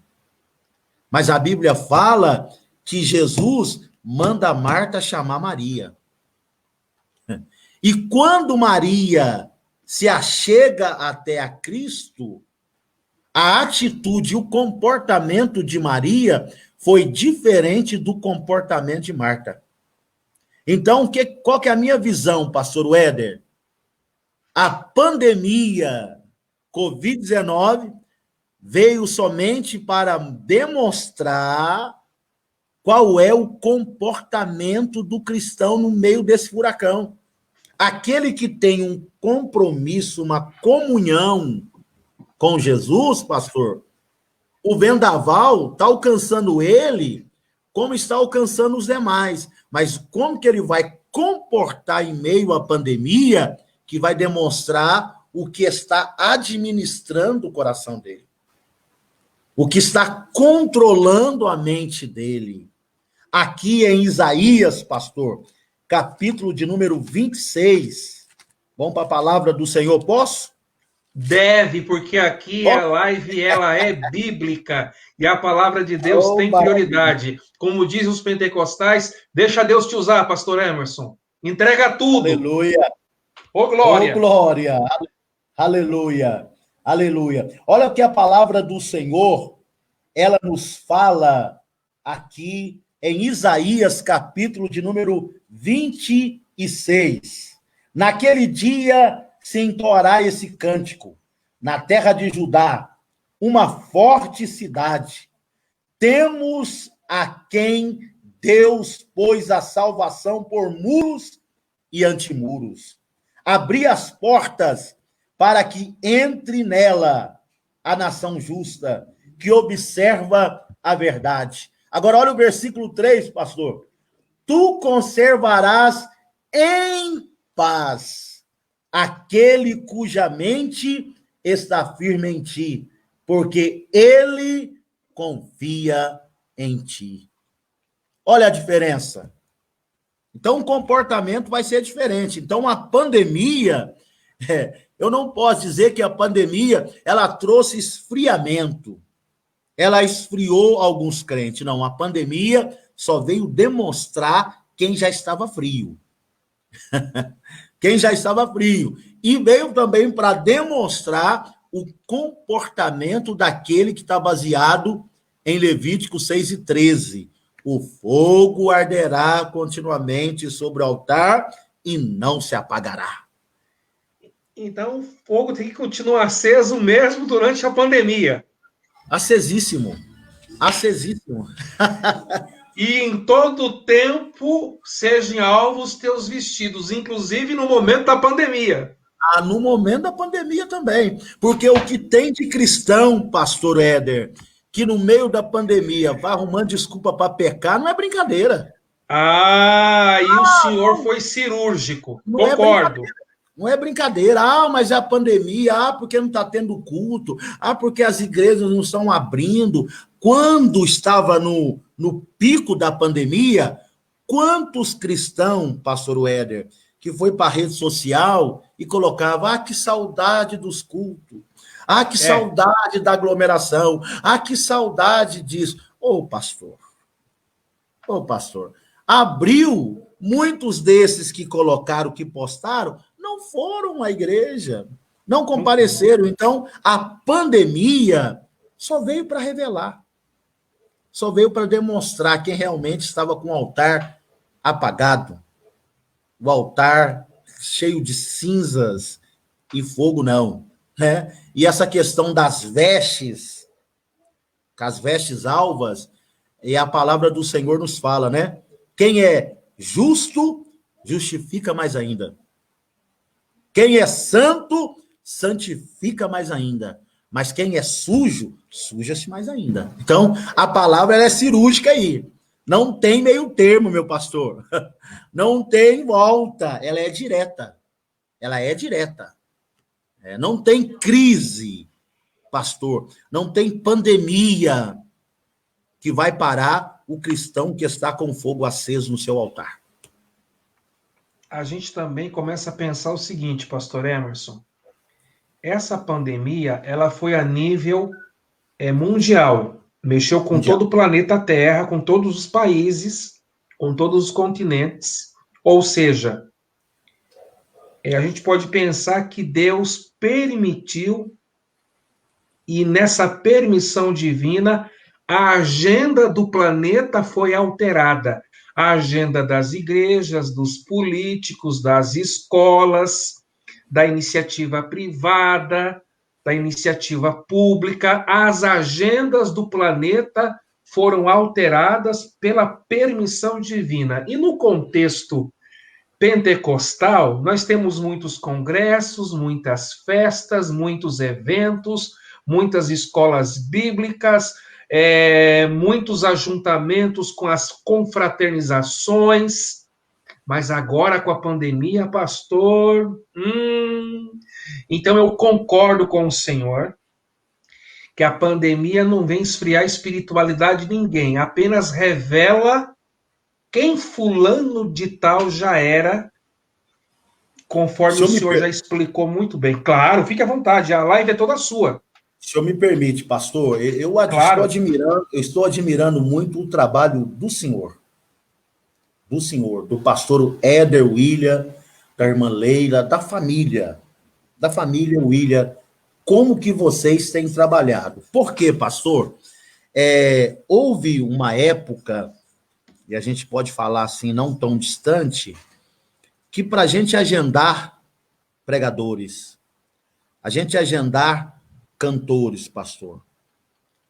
Mas a Bíblia fala que Jesus manda a Marta chamar Maria. E quando Maria se achega até a Cristo, a atitude e o comportamento de Maria foi diferente do comportamento de Marta. Então, qual que é a minha visão, pastor Éder? A pandemia Covid-19 veio somente para demonstrar qual é o comportamento do cristão no meio desse furacão. Aquele que tem um compromisso, uma comunhão com Jesus, pastor, o vendaval está alcançando ele como está alcançando os demais. Mas como que ele vai comportar em meio à pandemia que vai demonstrar o que está administrando o coração dele? O que está controlando a mente dele. Aqui em Isaías, pastor, capítulo de número 26. Vamos para a palavra do Senhor, posso? Deve, porque aqui a live ela é bíblica e a palavra de Deus tem prioridade. Como dizem os pentecostais, deixa Deus te usar, pastor Emerson. Entrega tudo. Aleluia. Ô, glória. Ô, glória. Aleluia. Aleluia. Olha o que a palavra do Senhor, ela nos fala aqui em Isaías, capítulo de número 26. Naquele dia se entoará esse cântico. Na terra de Judá, uma forte cidade. Temos a quem Deus pôs a salvação por muros e antimuros. Abri as portas para que entre nela a nação justa, que observa a verdade. Agora, olha o versículo 3, pastor. Tu conservarás em paz aquele cuja mente está firme em ti, porque ele confia em ti. Olha a diferença. Então, o comportamento vai ser diferente. Então, a pandemia, eu não posso dizer que a pandemia, ela trouxe esfriamento. Ela esfriou alguns crentes. Não, a pandemia só veio demonstrar quem já estava frio. Quem já estava frio. E veio também para demonstrar o comportamento daquele que está baseado em Levítico 6:13. O fogo arderá continuamente sobre o altar e não se apagará. Então, o fogo tem que continuar aceso mesmo durante a pandemia. Acesíssimo. Acesíssimo. E em todo tempo sejam alvos teus vestidos, inclusive no momento da pandemia. No momento da pandemia também. Porque o que tem de cristão, pastor Éder, que no meio da pandemia vai arrumando desculpa para pecar, não é brincadeira. E o senhor foi cirúrgico. Não é Concordo. brincadeira. Não é brincadeira. Mas é a pandemia. Porque não está tendo culto. Porque as igrejas não estão abrindo. Quando estava no pico da pandemia, quantos cristãos, pastor Éder, que foi para a rede social e colocava, que saudade dos cultos. Que saudade da aglomeração. Que saudade disso. Pastor. Abriu, muitos desses que colocaram, que postaram, não foram à igreja, não compareceram. Então, a pandemia só veio para revelar, só veio para demonstrar quem realmente estava com o altar apagado, o altar cheio de cinzas e fogo não. Né? E essa questão das vestes, as vestes alvas, e a palavra do Senhor nos fala, né? Quem é justo, justifica mais ainda. Quem é santo, santifica mais ainda. Mas quem é sujo, suja-se mais ainda. Então, a palavra ela é cirúrgica aí. Não tem meio termo, meu pastor. Não tem volta. Ela é direta. Ela é direta. Não tem crise, pastor. Não tem pandemia que vai parar o cristão que está com fogo aceso no seu altar. A gente também começa a pensar o seguinte, pastor Emerson. Essa pandemia, ela foi a nível mundial. Mexeu com todo o planeta Terra, com todos os países, com todos os continentes. Ou seja, a gente pode pensar que Deus permitiu, e nessa permissão divina, a agenda do planeta foi alterada. A agenda das igrejas, dos políticos, das escolas, da iniciativa privada, da iniciativa pública, as agendas do planeta foram alteradas pela permissão divina. E no contexto pentecostal, nós temos muitos congressos, muitas festas, muitos eventos, muitas escolas bíblicas, muitos ajuntamentos com as confraternizações, mas agora com a pandemia, pastor, então eu concordo com o senhor que a pandemia não vem esfriar a espiritualidade de ninguém, apenas revela quem fulano de tal já era, conforme o senhor já explicou muito bem. Claro, fique à vontade, a live é toda sua. O senhor me permite, pastor, estou admirando muito o trabalho do senhor, do pastor Éder William, da irmã Leila, da família William, como que vocês têm trabalhado. Por quê, pastor? Houve uma época, e a gente pode falar assim, não tão distante, que para a gente agendar pregadores, a gente agendar cantores, pastor,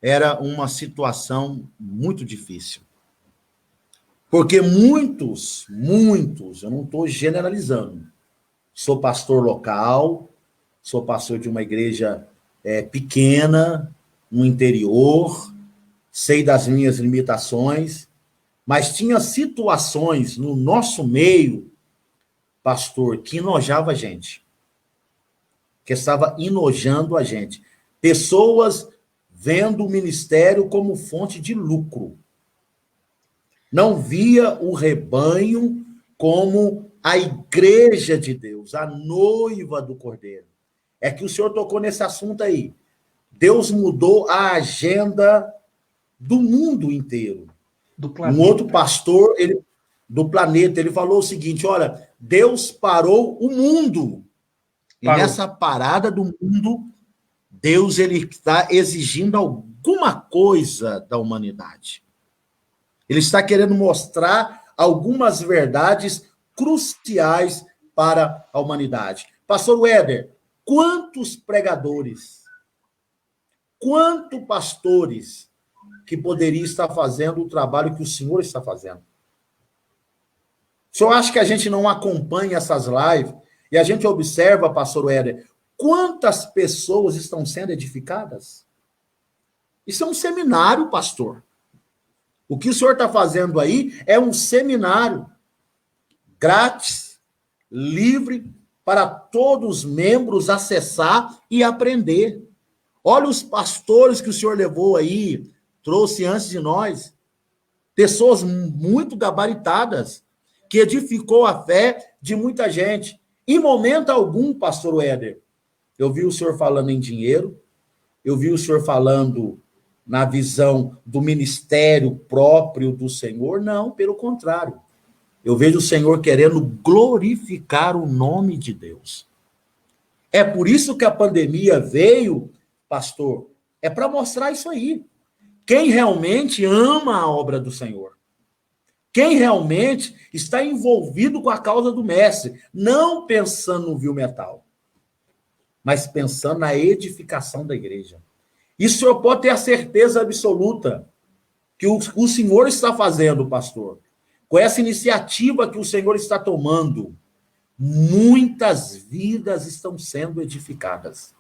era uma situação muito difícil. Porque muitos, eu não estou generalizando, sou pastor local, sou pastor de uma igreja pequena, no interior, sei das minhas limitações, mas tinha situações no nosso meio, pastor, que enojava a gente, que estava enojando a gente. Pessoas vendo o ministério como fonte de lucro. Não via o rebanho como a igreja de Deus, a noiva do Cordeiro. É que o senhor tocou nesse assunto aí. Deus mudou a agenda do mundo inteiro. Do planeta. Um outro pastor do planeta, ele falou o seguinte, olha, Deus parou o mundo. E nessa parada do mundo, Deus ele está exigindo alguma coisa da humanidade. Ele está querendo mostrar algumas verdades cruciais para a humanidade. Pastor Éder, quantos pregadores, quantos pastores que poderiam estar fazendo o trabalho que o senhor está fazendo? O senhor acha que a gente não acompanha essas lives e a gente observa, pastor Éder, quantas pessoas estão sendo edificadas? Isso é um seminário, pastor. O que o senhor está fazendo aí é um seminário grátis, livre, para todos os membros acessar e aprender. Olha os pastores que o senhor levou aí, trouxe antes de nós, pessoas muito gabaritadas, que edificou a fé de muita gente. Em momento algum, pastor Éder, eu vi o senhor falando em dinheiro, eu vi o senhor falando na visão do ministério próprio do Senhor, não, pelo contrário. Eu vejo o Senhor querendo glorificar o nome de Deus. É por isso que a pandemia veio, pastor, é para mostrar isso aí. Quem realmente ama a obra do Senhor. Quem realmente está envolvido com a causa do mestre, não pensando no vil metal, mas pensando na edificação da igreja. E o senhor pode ter a certeza absoluta que o senhor está fazendo, pastor, com essa iniciativa que o senhor está tomando, muitas vidas estão sendo edificadas.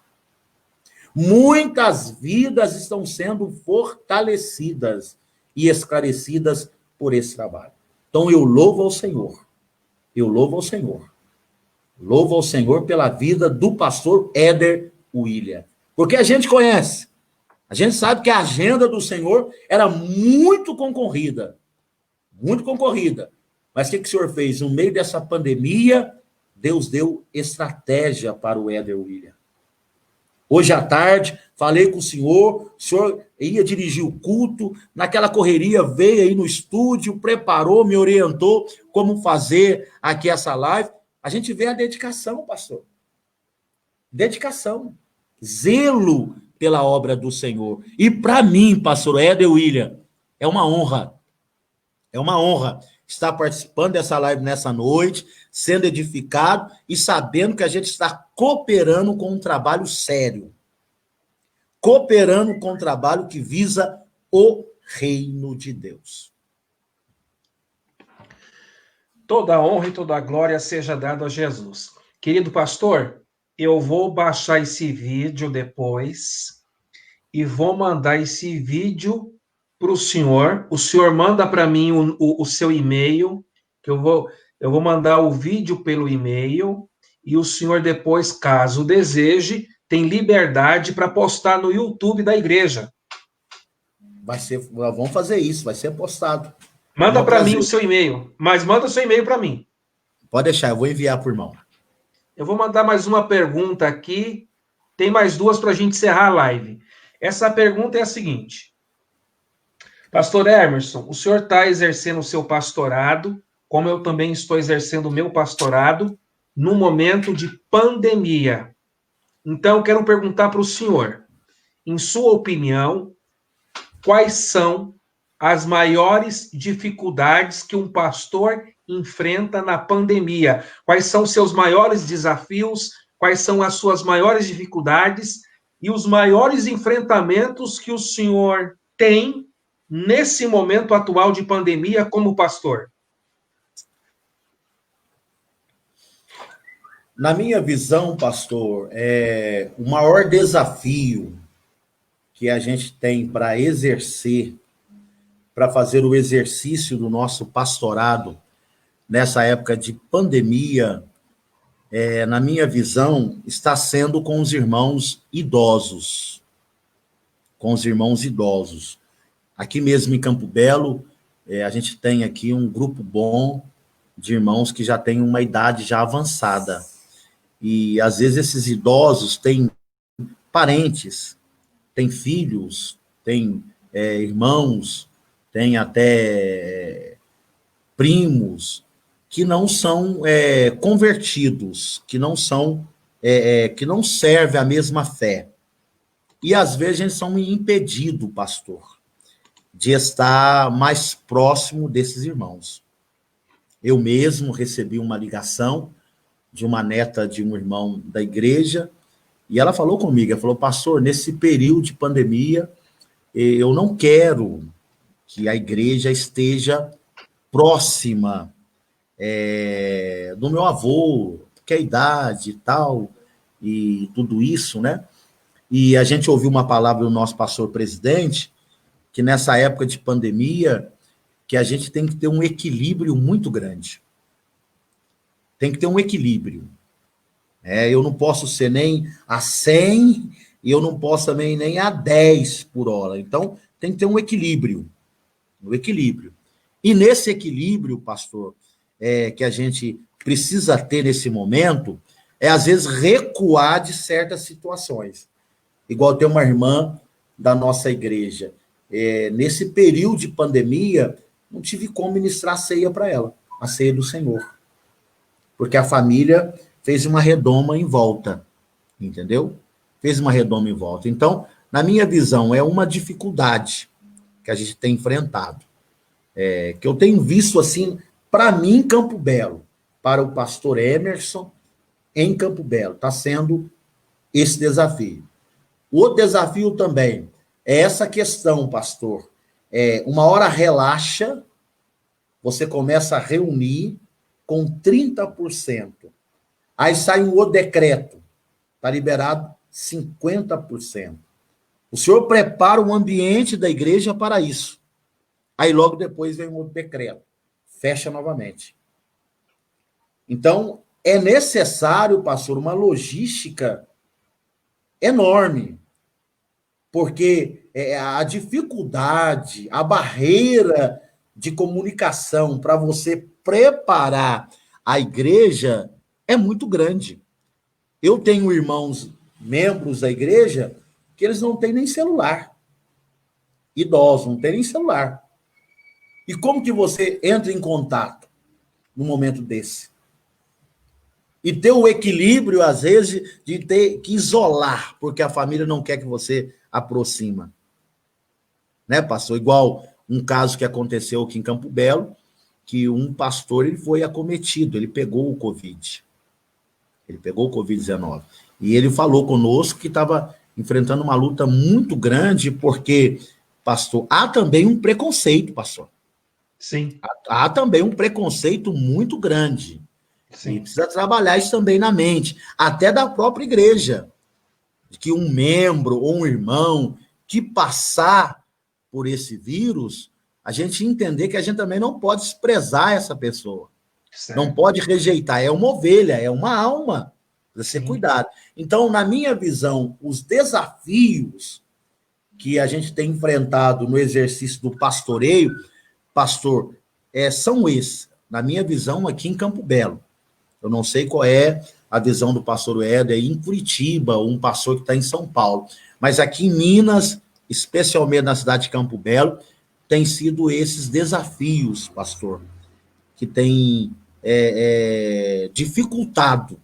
Muitas vidas estão sendo fortalecidas e esclarecidas por esse trabalho. Então, eu louvo ao Senhor. Eu louvo ao Senhor. Louvo ao Senhor pela vida do pastor Éder William. Porque a gente conhece. A gente sabe que a agenda do Senhor era muito concorrida. Muito concorrida. Mas o que o senhor fez? No meio dessa pandemia, Deus deu estratégia para o Éder William. Hoje à tarde, falei com o senhor ia dirigir o culto, naquela correria veio aí no estúdio, preparou, me orientou como fazer aqui essa live. A gente vê a dedicação, pastor. Dedicação. Zelo pela obra do Senhor. E para mim, pastor Éder William, é uma honra. É uma honra estar participando dessa live nessa noite, sendo edificado e sabendo que a gente está cooperando com um trabalho sério. Cooperando com um trabalho que visa o reino de Deus. Toda a honra e toda a glória seja dada a Jesus. Querido pastor, eu vou baixar esse vídeo depois e vou mandar esse vídeo para o senhor. O senhor manda para mim o seu e-mail, que eu vou mandar o vídeo pelo e-mail, e o senhor depois, caso deseje, tem liberdade para postar no YouTube da igreja. Vamos fazer isso, vai ser postado. Manda para mim o seu e-mail, mas manda o seu e-mail para mim. Pode deixar, eu vou enviar por mão. Eu vou mandar mais uma pergunta aqui, tem mais duas para a gente encerrar a live. Essa pergunta é a seguinte: Pastor Emerson, o senhor está exercendo o seu pastorado, como eu também estou exercendo o meu pastorado, no momento de pandemia. Então, eu quero perguntar para o senhor, em sua opinião, quais são as maiores dificuldades que um pastor enfrenta na pandemia? Quais são os seus maiores desafios? Quais são as suas maiores dificuldades e os maiores enfrentamentos que o senhor tem nesse momento atual de pandemia como pastor? Na minha visão, pastor, o maior desafio que a gente tem para exercer, para fazer o exercício do nosso pastorado nessa época de pandemia, na minha visão, está sendo com os irmãos idosos. Com os irmãos idosos. Aqui mesmo em Campo Belo, a gente tem aqui um grupo bom de irmãos que já têm uma idade já avançada. E, às vezes, esses idosos têm parentes, têm filhos, têm irmãos, têm até primos, que não são convertidos, que não são, que não servem a mesma fé. E, às vezes, eles são impedidos, pastor, de estar mais próximo desses irmãos. Eu mesmo recebi uma ligação de uma neta de um irmão da igreja, e ela falou comigo, ela falou, pastor, nesse período de pandemia, eu não quero que a igreja esteja próxima do meu avô, que é a idade e tal, e tudo isso, né? E a gente ouviu uma palavra do nosso pastor presidente, que nessa época de pandemia, que a gente tem que ter um equilíbrio muito grande. Tem que ter um equilíbrio. Eu não posso ser nem a 100 e eu não posso também nem a 10 por hora. Então, tem que ter um equilíbrio. Um equilíbrio. E nesse equilíbrio, pastor, que a gente precisa ter nesse momento, às vezes, recuar de certas situações. Igual tem uma irmã da nossa igreja. Nesse período de pandemia, não tive como ministrar a ceia para ela, a ceia do Senhor. Porque a família fez uma redoma em volta, entendeu? Fez uma redoma em volta. Então, na minha visão, é uma dificuldade que a gente tem enfrentado. Que eu tenho visto, assim, para mim, em Campo Belo, para o pastor Emerson, em Campo Belo, está sendo esse desafio. O outro desafio também é essa questão, pastor. Uma hora relaxa, você começa a reunir com 30%. Aí sai um outro decreto, está liberado 50%. O senhor prepara o ambiente da igreja para isso. Aí logo depois vem um outro decreto, fecha novamente. Então, é necessário, pastor, uma logística enorme, porque a dificuldade, a barreira de comunicação para você preparar a igreja é muito grande. Eu tenho irmãos, membros da igreja, que eles não têm nem celular. Idosos, não têm nem celular. E como que você entra em contato num momento desse? E ter o equilíbrio, às vezes, de ter que isolar, porque a família não quer que você aproxima. Né, pastor? Igual um caso que aconteceu aqui em Campo Belo, que um pastor ele foi acometido, ele pegou o Covid. Ele pegou o Covid-19. E ele falou conosco que estava enfrentando uma luta muito grande, porque, pastor, há também um preconceito, pastor. Sim. Há também um preconceito muito grande. Sim. E precisa trabalhar isso também na mente, até da própria igreja. Que um membro ou um irmão que passar por esse vírus, a gente entender que a gente também não pode desprezar essa pessoa. Certo. Não pode rejeitar. É uma ovelha, é uma alma. Precisa ser cuidado. Então, na minha visão, os desafios que a gente tem enfrentado no exercício do pastoreio, pastor, são esses. Na minha visão, aqui em Campo Belo. Eu não sei qual é a visão do pastor Éder em Curitiba, um pastor que está em São Paulo. Mas aqui em Minas, especialmente na cidade de Campo Belo, tem sido esses desafios, pastor, que tem dificultado,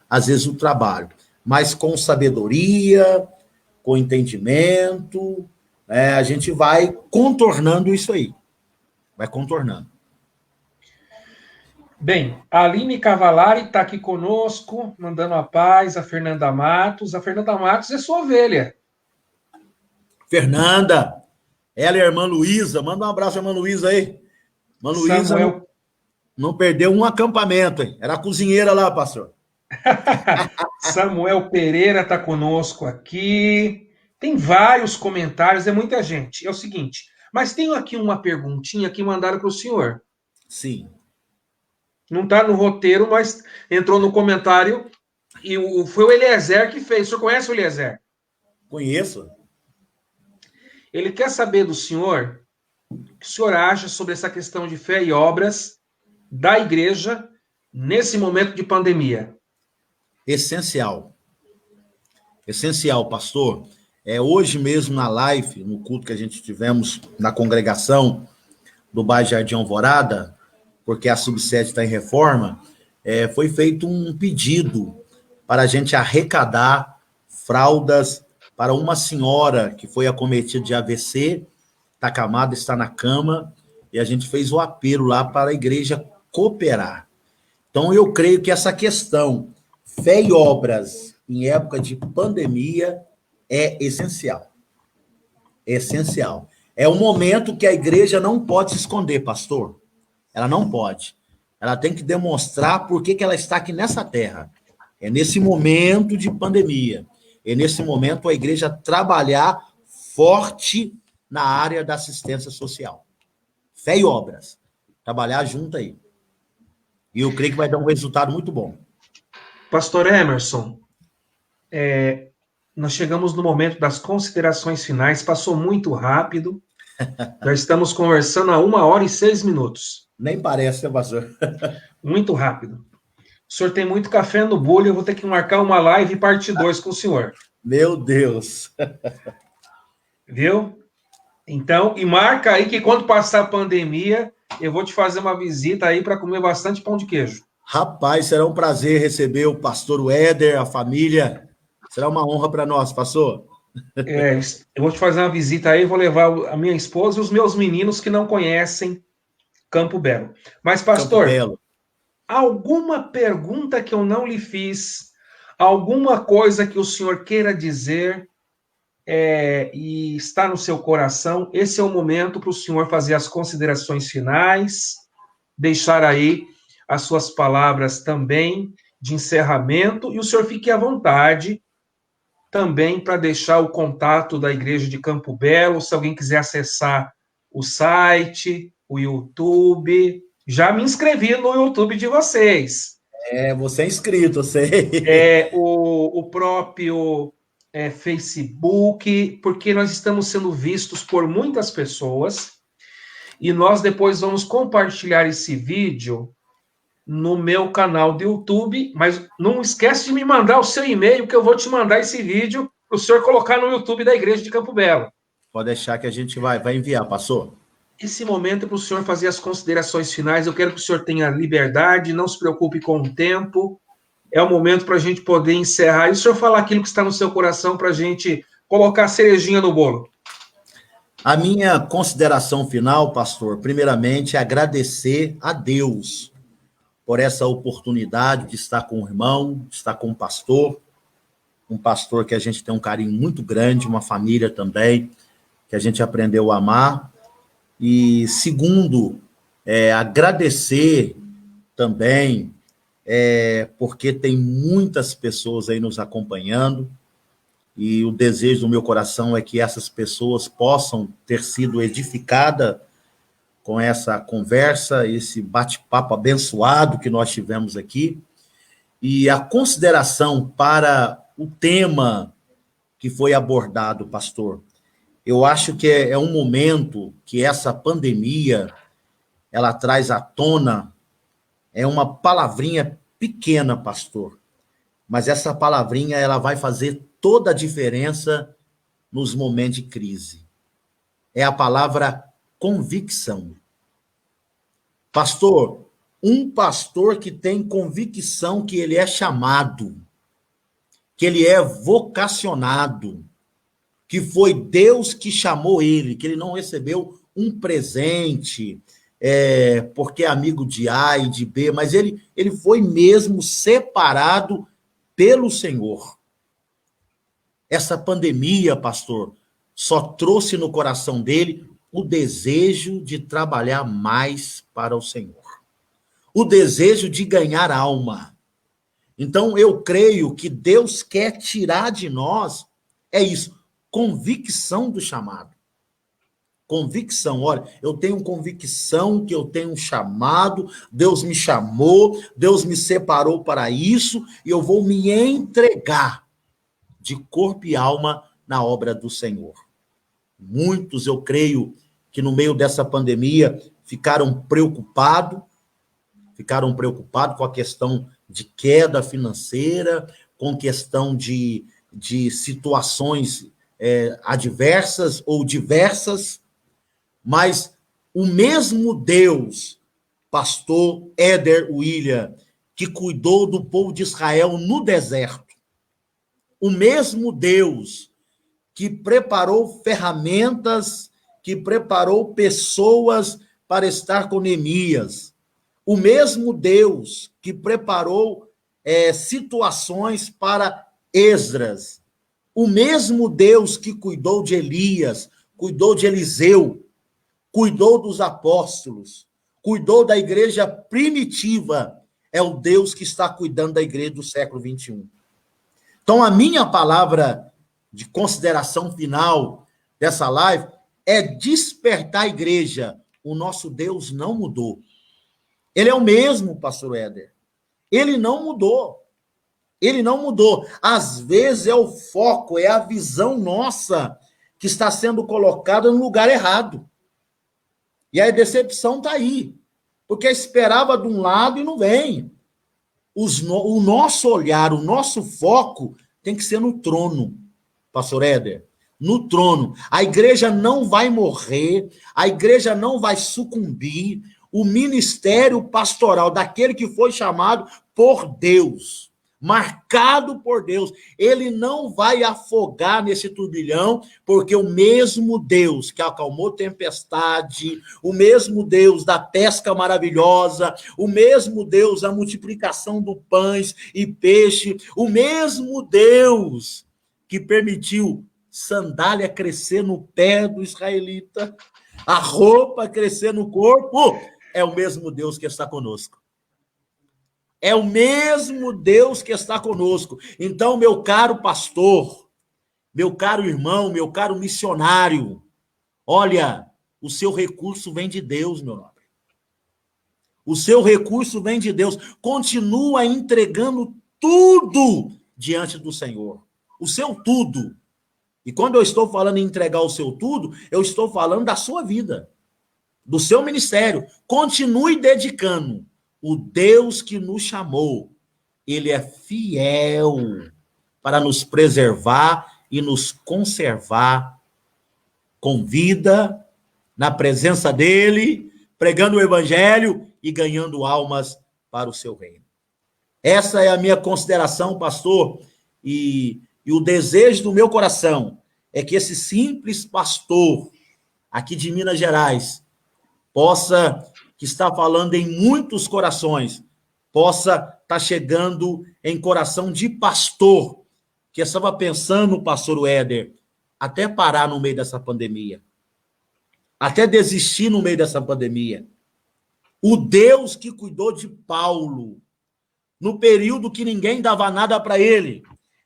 às vezes, o trabalho. Mas com sabedoria, com entendimento, a gente vai contornando isso aí. Vai contornando. Bem, a Aline Cavalari está aqui conosco, mandando a paz, a Fernanda Matos. A Fernanda Matos é sua ovelha. Fernanda, ela e a irmã Luísa, manda um abraço à irmã Luísa aí. Irmã Luísa não perdeu um acampamento, hein? Era a cozinheira lá, pastor. Samuel Pereira está conosco aqui. Tem vários comentários, é muita gente. É o seguinte, mas tenho aqui uma perguntinha que mandaram para o senhor. Sim. Não está no roteiro, mas entrou no comentário e foi o Eliezer que fez. O senhor conhece o Eliezer? Conheço. Ele quer saber do senhor que o senhor acha sobre essa questão de fé e obras da igreja nesse momento de pandemia? Essencial. Essencial, pastor. Hoje mesmo na live, no culto que a gente tivemos na congregação do bairro Jardim Alvorada, porque a subsede está em reforma, foi feito um pedido para a gente arrecadar fraldas para uma senhora que foi acometida de AVC, está acamada, está na cama, e a gente fez o apelo lá para a igreja cooperar. Então, eu creio que essa questão, fé e obras em época de pandemia, é essencial. É essencial. É um momento que a igreja não pode se esconder, pastor. Ela não pode. Ela tem que demonstrar por que ela está aqui nessa terra. É nesse momento de pandemia. É nesse momento a igreja trabalhar forte na área da assistência social. Fé e obras. Trabalhar junto aí. E eu creio que vai dar um resultado muito bom. Pastor Emerson, nós chegamos no momento das considerações finais, passou muito rápido. Já estamos conversando há 1h06. Nem parece, né, pastor? Muito rápido. O senhor tem muito café no bolo, eu vou ter que marcar uma live parte 2 com o senhor. Meu Deus. Viu? Então, e marca aí que quando passar a pandemia, eu vou te fazer uma visita aí para comer bastante pão de queijo. Rapaz, será um prazer receber o pastor Éder, a família. Será uma honra para nós, pastor. Eu vou te fazer uma visita aí, vou levar a minha esposa e os meus meninos que não conhecem Campo Belo. Mas, pastor, Campo Belo. Alguma pergunta que eu não lhe fiz, alguma coisa que o senhor queira dizer e está no seu coração, esse é o momento para o senhor fazer as considerações finais, deixar aí as suas palavras também de encerramento, e o senhor fique à vontade também para deixar o contato da Igreja de Campo Belo, se alguém quiser acessar o site, o YouTube. Já me inscrevi no YouTube de vocês. Você é inscrito, eu sei. O próprio Facebook, porque nós estamos sendo vistos por muitas pessoas e nós depois vamos compartilhar esse vídeo no meu canal do YouTube, mas não esquece de me mandar o seu e-mail que eu vou te mandar esse vídeo para o senhor colocar no YouTube da Igreja de Campo Belo. Pode deixar que a gente vai enviar, pastor. Esse momento é para o senhor fazer as considerações finais. Eu quero que o senhor tenha liberdade, não se preocupe com o tempo. É o momento para a gente poder encerrar. E o senhor falar aquilo que está no seu coração para a gente colocar a cerejinha no bolo. A minha consideração final, pastor, primeiramente, é agradecer a Deus por essa oportunidade de estar com o irmão, de estar com o pastor, um pastor que a gente tem um carinho muito grande, uma família também, que a gente aprendeu a amar. E segundo, agradecer também, porque tem muitas pessoas aí nos acompanhando, e o desejo do meu coração é que essas pessoas possam ter sido edificadas com essa conversa, esse bate-papo abençoado que nós tivemos aqui. E a consideração para o tema que foi abordado, pastor, eu acho que é um momento que essa pandemia, ela traz à tona, uma palavrinha pequena, pastor, mas essa palavrinha, ela vai fazer toda a diferença nos momentos de crise. É a palavra convicção. Pastor, um pastor que tem convicção que ele é chamado, que ele é vocacionado, que foi Deus que chamou ele, que ele não recebeu um presente, porque é amigo de A e de B, mas ele foi mesmo separado pelo Senhor. Essa pandemia, pastor, só trouxe no coração dele o desejo de trabalhar mais para o Senhor, o desejo de ganhar alma. Então, eu creio que Deus quer tirar de nós, isso, convicção do chamado. Convicção, olha, eu tenho convicção que eu tenho um chamado, Deus me chamou, Deus me separou para isso, e eu vou me entregar de corpo e alma na obra do Senhor. Muitos, eu creio, que no meio dessa pandemia ficaram preocupados com a questão de queda financeira, com questão de situações adversas ou diversas, mas o mesmo Deus, pastor Éder William, que cuidou do povo de Israel no deserto, o mesmo Deus que preparou ferramentas, que preparou pessoas para estar com Neemias, o mesmo Deus que preparou situações para Esdras, o mesmo Deus que cuidou de Elias, cuidou de Eliseu, cuidou dos apóstolos, cuidou da igreja primitiva, é o Deus que está cuidando da igreja do século XXI. Então, a minha palavra de consideração final dessa live é despertar a igreja. O nosso Deus não mudou. Ele é o mesmo, pastor Éder. Ele não mudou. Ele não mudou. Às vezes é o foco, é a visão nossa que está sendo colocada no lugar errado. E a decepção está aí. Porque esperava de um lado e não vem. O nosso olhar, o nosso foco tem que ser no trono, pastor Éder. No trono. A igreja não vai morrer, a igreja não vai sucumbir. O ministério pastoral daquele que foi chamado por Deus, marcado por Deus, ele não vai afogar nesse turbilhão, porque o mesmo Deus que acalmou tempestade, o mesmo Deus da pesca maravilhosa, o mesmo Deus da multiplicação do pães e peixe, o mesmo Deus que permitiu sandália crescer no pé do israelita, a roupa crescer no corpo, é o mesmo Deus que está conosco. É o mesmo Deus que está conosco. Então, meu caro pastor, meu caro irmão, meu caro missionário, olha, o seu recurso vem de Deus, meu nobre. O seu recurso vem de Deus. Continua entregando tudo diante do Senhor. O seu tudo. E quando eu estou falando em entregar o seu tudo, eu estou falando da sua vida, do seu ministério. Continue dedicando. O Deus que nos chamou, ele é fiel para nos preservar e nos conservar com vida, na presença dele, pregando o evangelho e ganhando almas para o seu reino. Essa é a minha consideração, pastor, e o desejo do meu coração é que esse simples pastor aqui de Minas Gerais que está falando em muitos corações, possa estar chegando em coração de pastor, que estava pensando, pastor Éder, até parar no meio dessa pandemia, até desistir no meio dessa pandemia. O Deus que cuidou de Paulo, no período que ninguém dava nada para ele,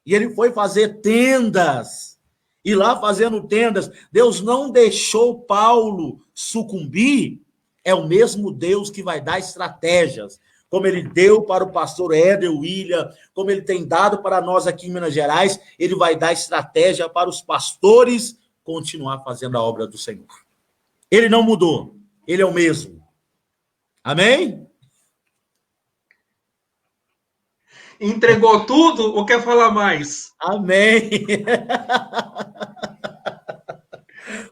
e ele foi fazer tendas, e lá fazendo tendas, Deus não deixou Paulo sucumbir. É o mesmo Deus que vai dar estratégias, como ele deu para o pastor Éder William, como ele tem dado para nós aqui em Minas Gerais, ele vai dar estratégia para os pastores continuar fazendo a obra do Senhor. Ele não mudou, ele é o mesmo. Amém? Entregou tudo ou quer falar mais? Amém.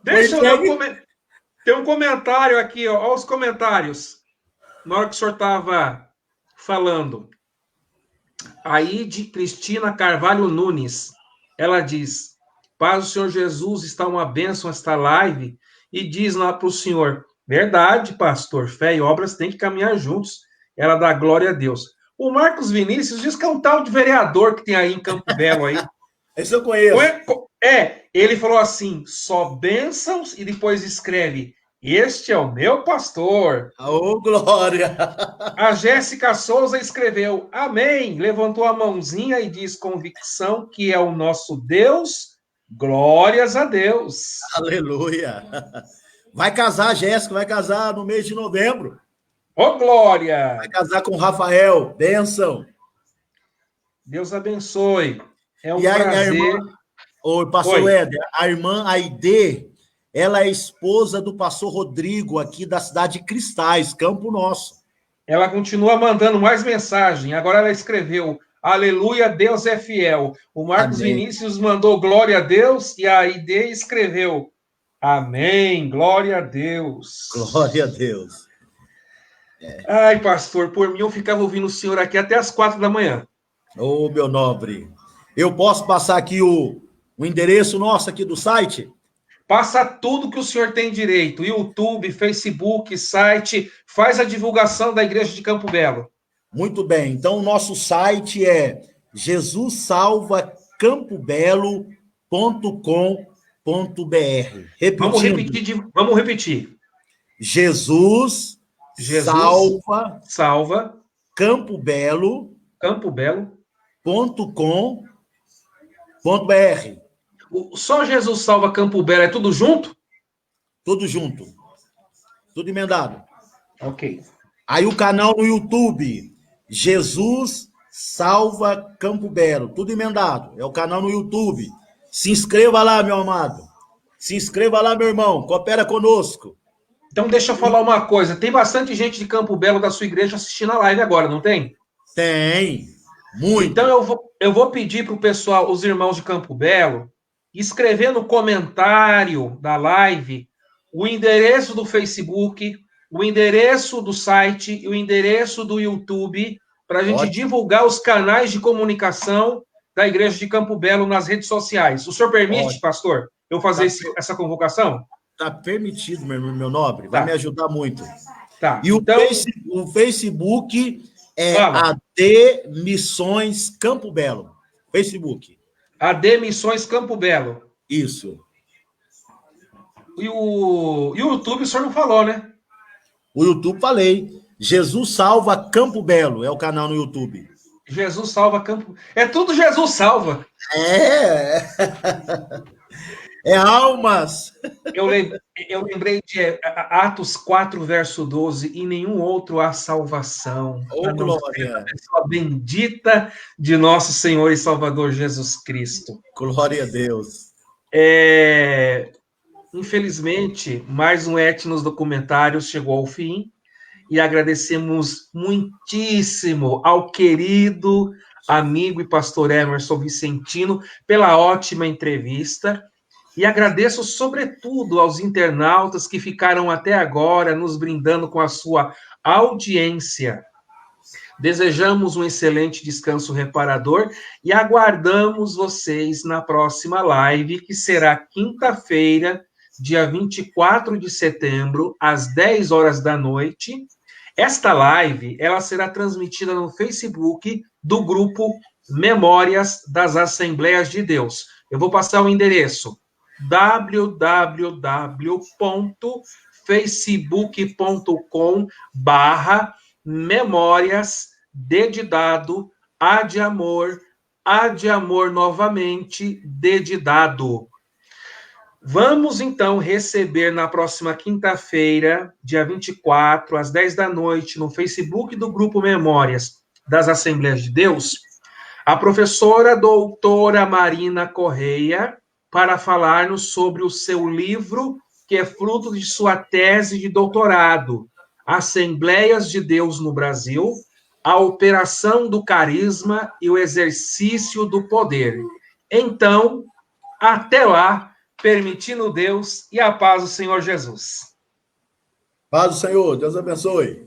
Deixa eu ler tem um comentário aqui, ó. Olha os comentários. Na hora que o senhor estava falando. Aí de Cristina Carvalho Nunes. Ela diz: paz do Senhor Jesus, está uma bênção esta live. E diz lá para o senhor: verdade, pastor, fé e obras têm que caminhar juntos. Ela dá glória a Deus. O Marcos Vinícius diz que é um tal de vereador que tem aí em Campo Belo aí. Esse eu conheço. Ele falou assim, só bênçãos, e depois escreve, este é o meu pastor. Ô, glória! A Jéssica Souza escreveu, amém, levantou a mãozinha e diz, convicção que é o nosso Deus, glórias a Deus. Aleluia! Vai casar, Jéssica, vai casar no mês de novembro. Ô, glória! Vai casar com o Rafael, bênção. Deus abençoe. É um prazer. A irmã, o pastor Éder, a irmã Aide, Ela é esposa do pastor Rodrigo, aqui da cidade de Cristais, Campo Nosso. Ela continua mandando mais mensagem. Agora ela escreveu: Aleluia, Deus é fiel. O Marcos Amém. Vinícius mandou glória a Deus e a ID escreveu: Amém, glória a Deus. Glória a Deus. Ai, pastor, por mim eu ficava ouvindo o senhor aqui até as 4 da manhã. Ô, meu nobre. Eu posso passar aqui o endereço nosso aqui do site? Passa tudo que o senhor tem direito: YouTube, Facebook, site. Faz a divulgação da Igreja de Campo Belo. Muito bem. Então, o nosso site é jesussalvacampobelo.com.br. Repetindo. Vamos repetir. Jesus salva salva campobelo.com.br. Só Jesus salva Campo Belo, é tudo junto? Tudo junto. Tudo emendado. Ok. Aí o canal no YouTube, Jesus salva Campo Belo. Tudo emendado. É o canal no YouTube. Se inscreva lá, meu amado. Se inscreva lá, meu irmão. Coopera conosco. Então, deixa eu falar uma coisa. Tem bastante gente de Campo Belo da sua igreja assistindo a live agora, não tem? Tem. Muito. Então, eu vou pedir para o pessoal, os irmãos de Campo Belo, escrever no comentário da live o endereço do Facebook, o endereço do site e o endereço do YouTube, para a gente divulgar os canais de comunicação da Igreja de Campo Belo nas redes sociais. O senhor permite, pastor, eu fazer essa convocação? Está permitido, meu nobre. Vai me ajudar muito. Tá. E então, o Facebook é AD Missões Campo Belo. Facebook. AD Missões Campo Belo. Isso. E o YouTube o senhor não falou, né? O YouTube falei. Jesus Salva Campo Belo é o canal no YouTube. Jesus Salva Campo... É tudo Jesus Salva. É almas. Eu lembrei de Atos 4, verso 12. E nenhum outro há salvação. Oh, glória. A pessoa bendita de nosso Senhor e Salvador Jesus Cristo. Glória a Deus. Infelizmente, mais um Etnos Documentários chegou ao fim. E agradecemos muitíssimo ao querido amigo e pastor Emerson Vicentino pela ótima entrevista. E agradeço, sobretudo, aos internautas que ficaram até agora nos brindando com a sua audiência. Desejamos um excelente descanso reparador e aguardamos vocês na próxima live, que será quinta-feira, dia 24 de setembro, às 10 horas da noite. Esta live, ela será transmitida no Facebook do grupo Memórias das Assembleias de Deus. Eu vou passar o endereço: www.facebook.com/memórias de dado, A de amor novamente, D de dado. Vamos, então, receber na próxima quinta-feira, dia 24, às 10 da noite, no Facebook do Grupo Memórias das Assembleias de Deus, a professora doutora Marina Correia, para falar-nos sobre o seu livro, que é fruto de sua tese de doutorado, Assembleias de Deus no Brasil, a operação do carisma e o exercício do poder. Então, até lá, permitindo Deus e a paz do Senhor Jesus. Paz do Senhor, Deus abençoe.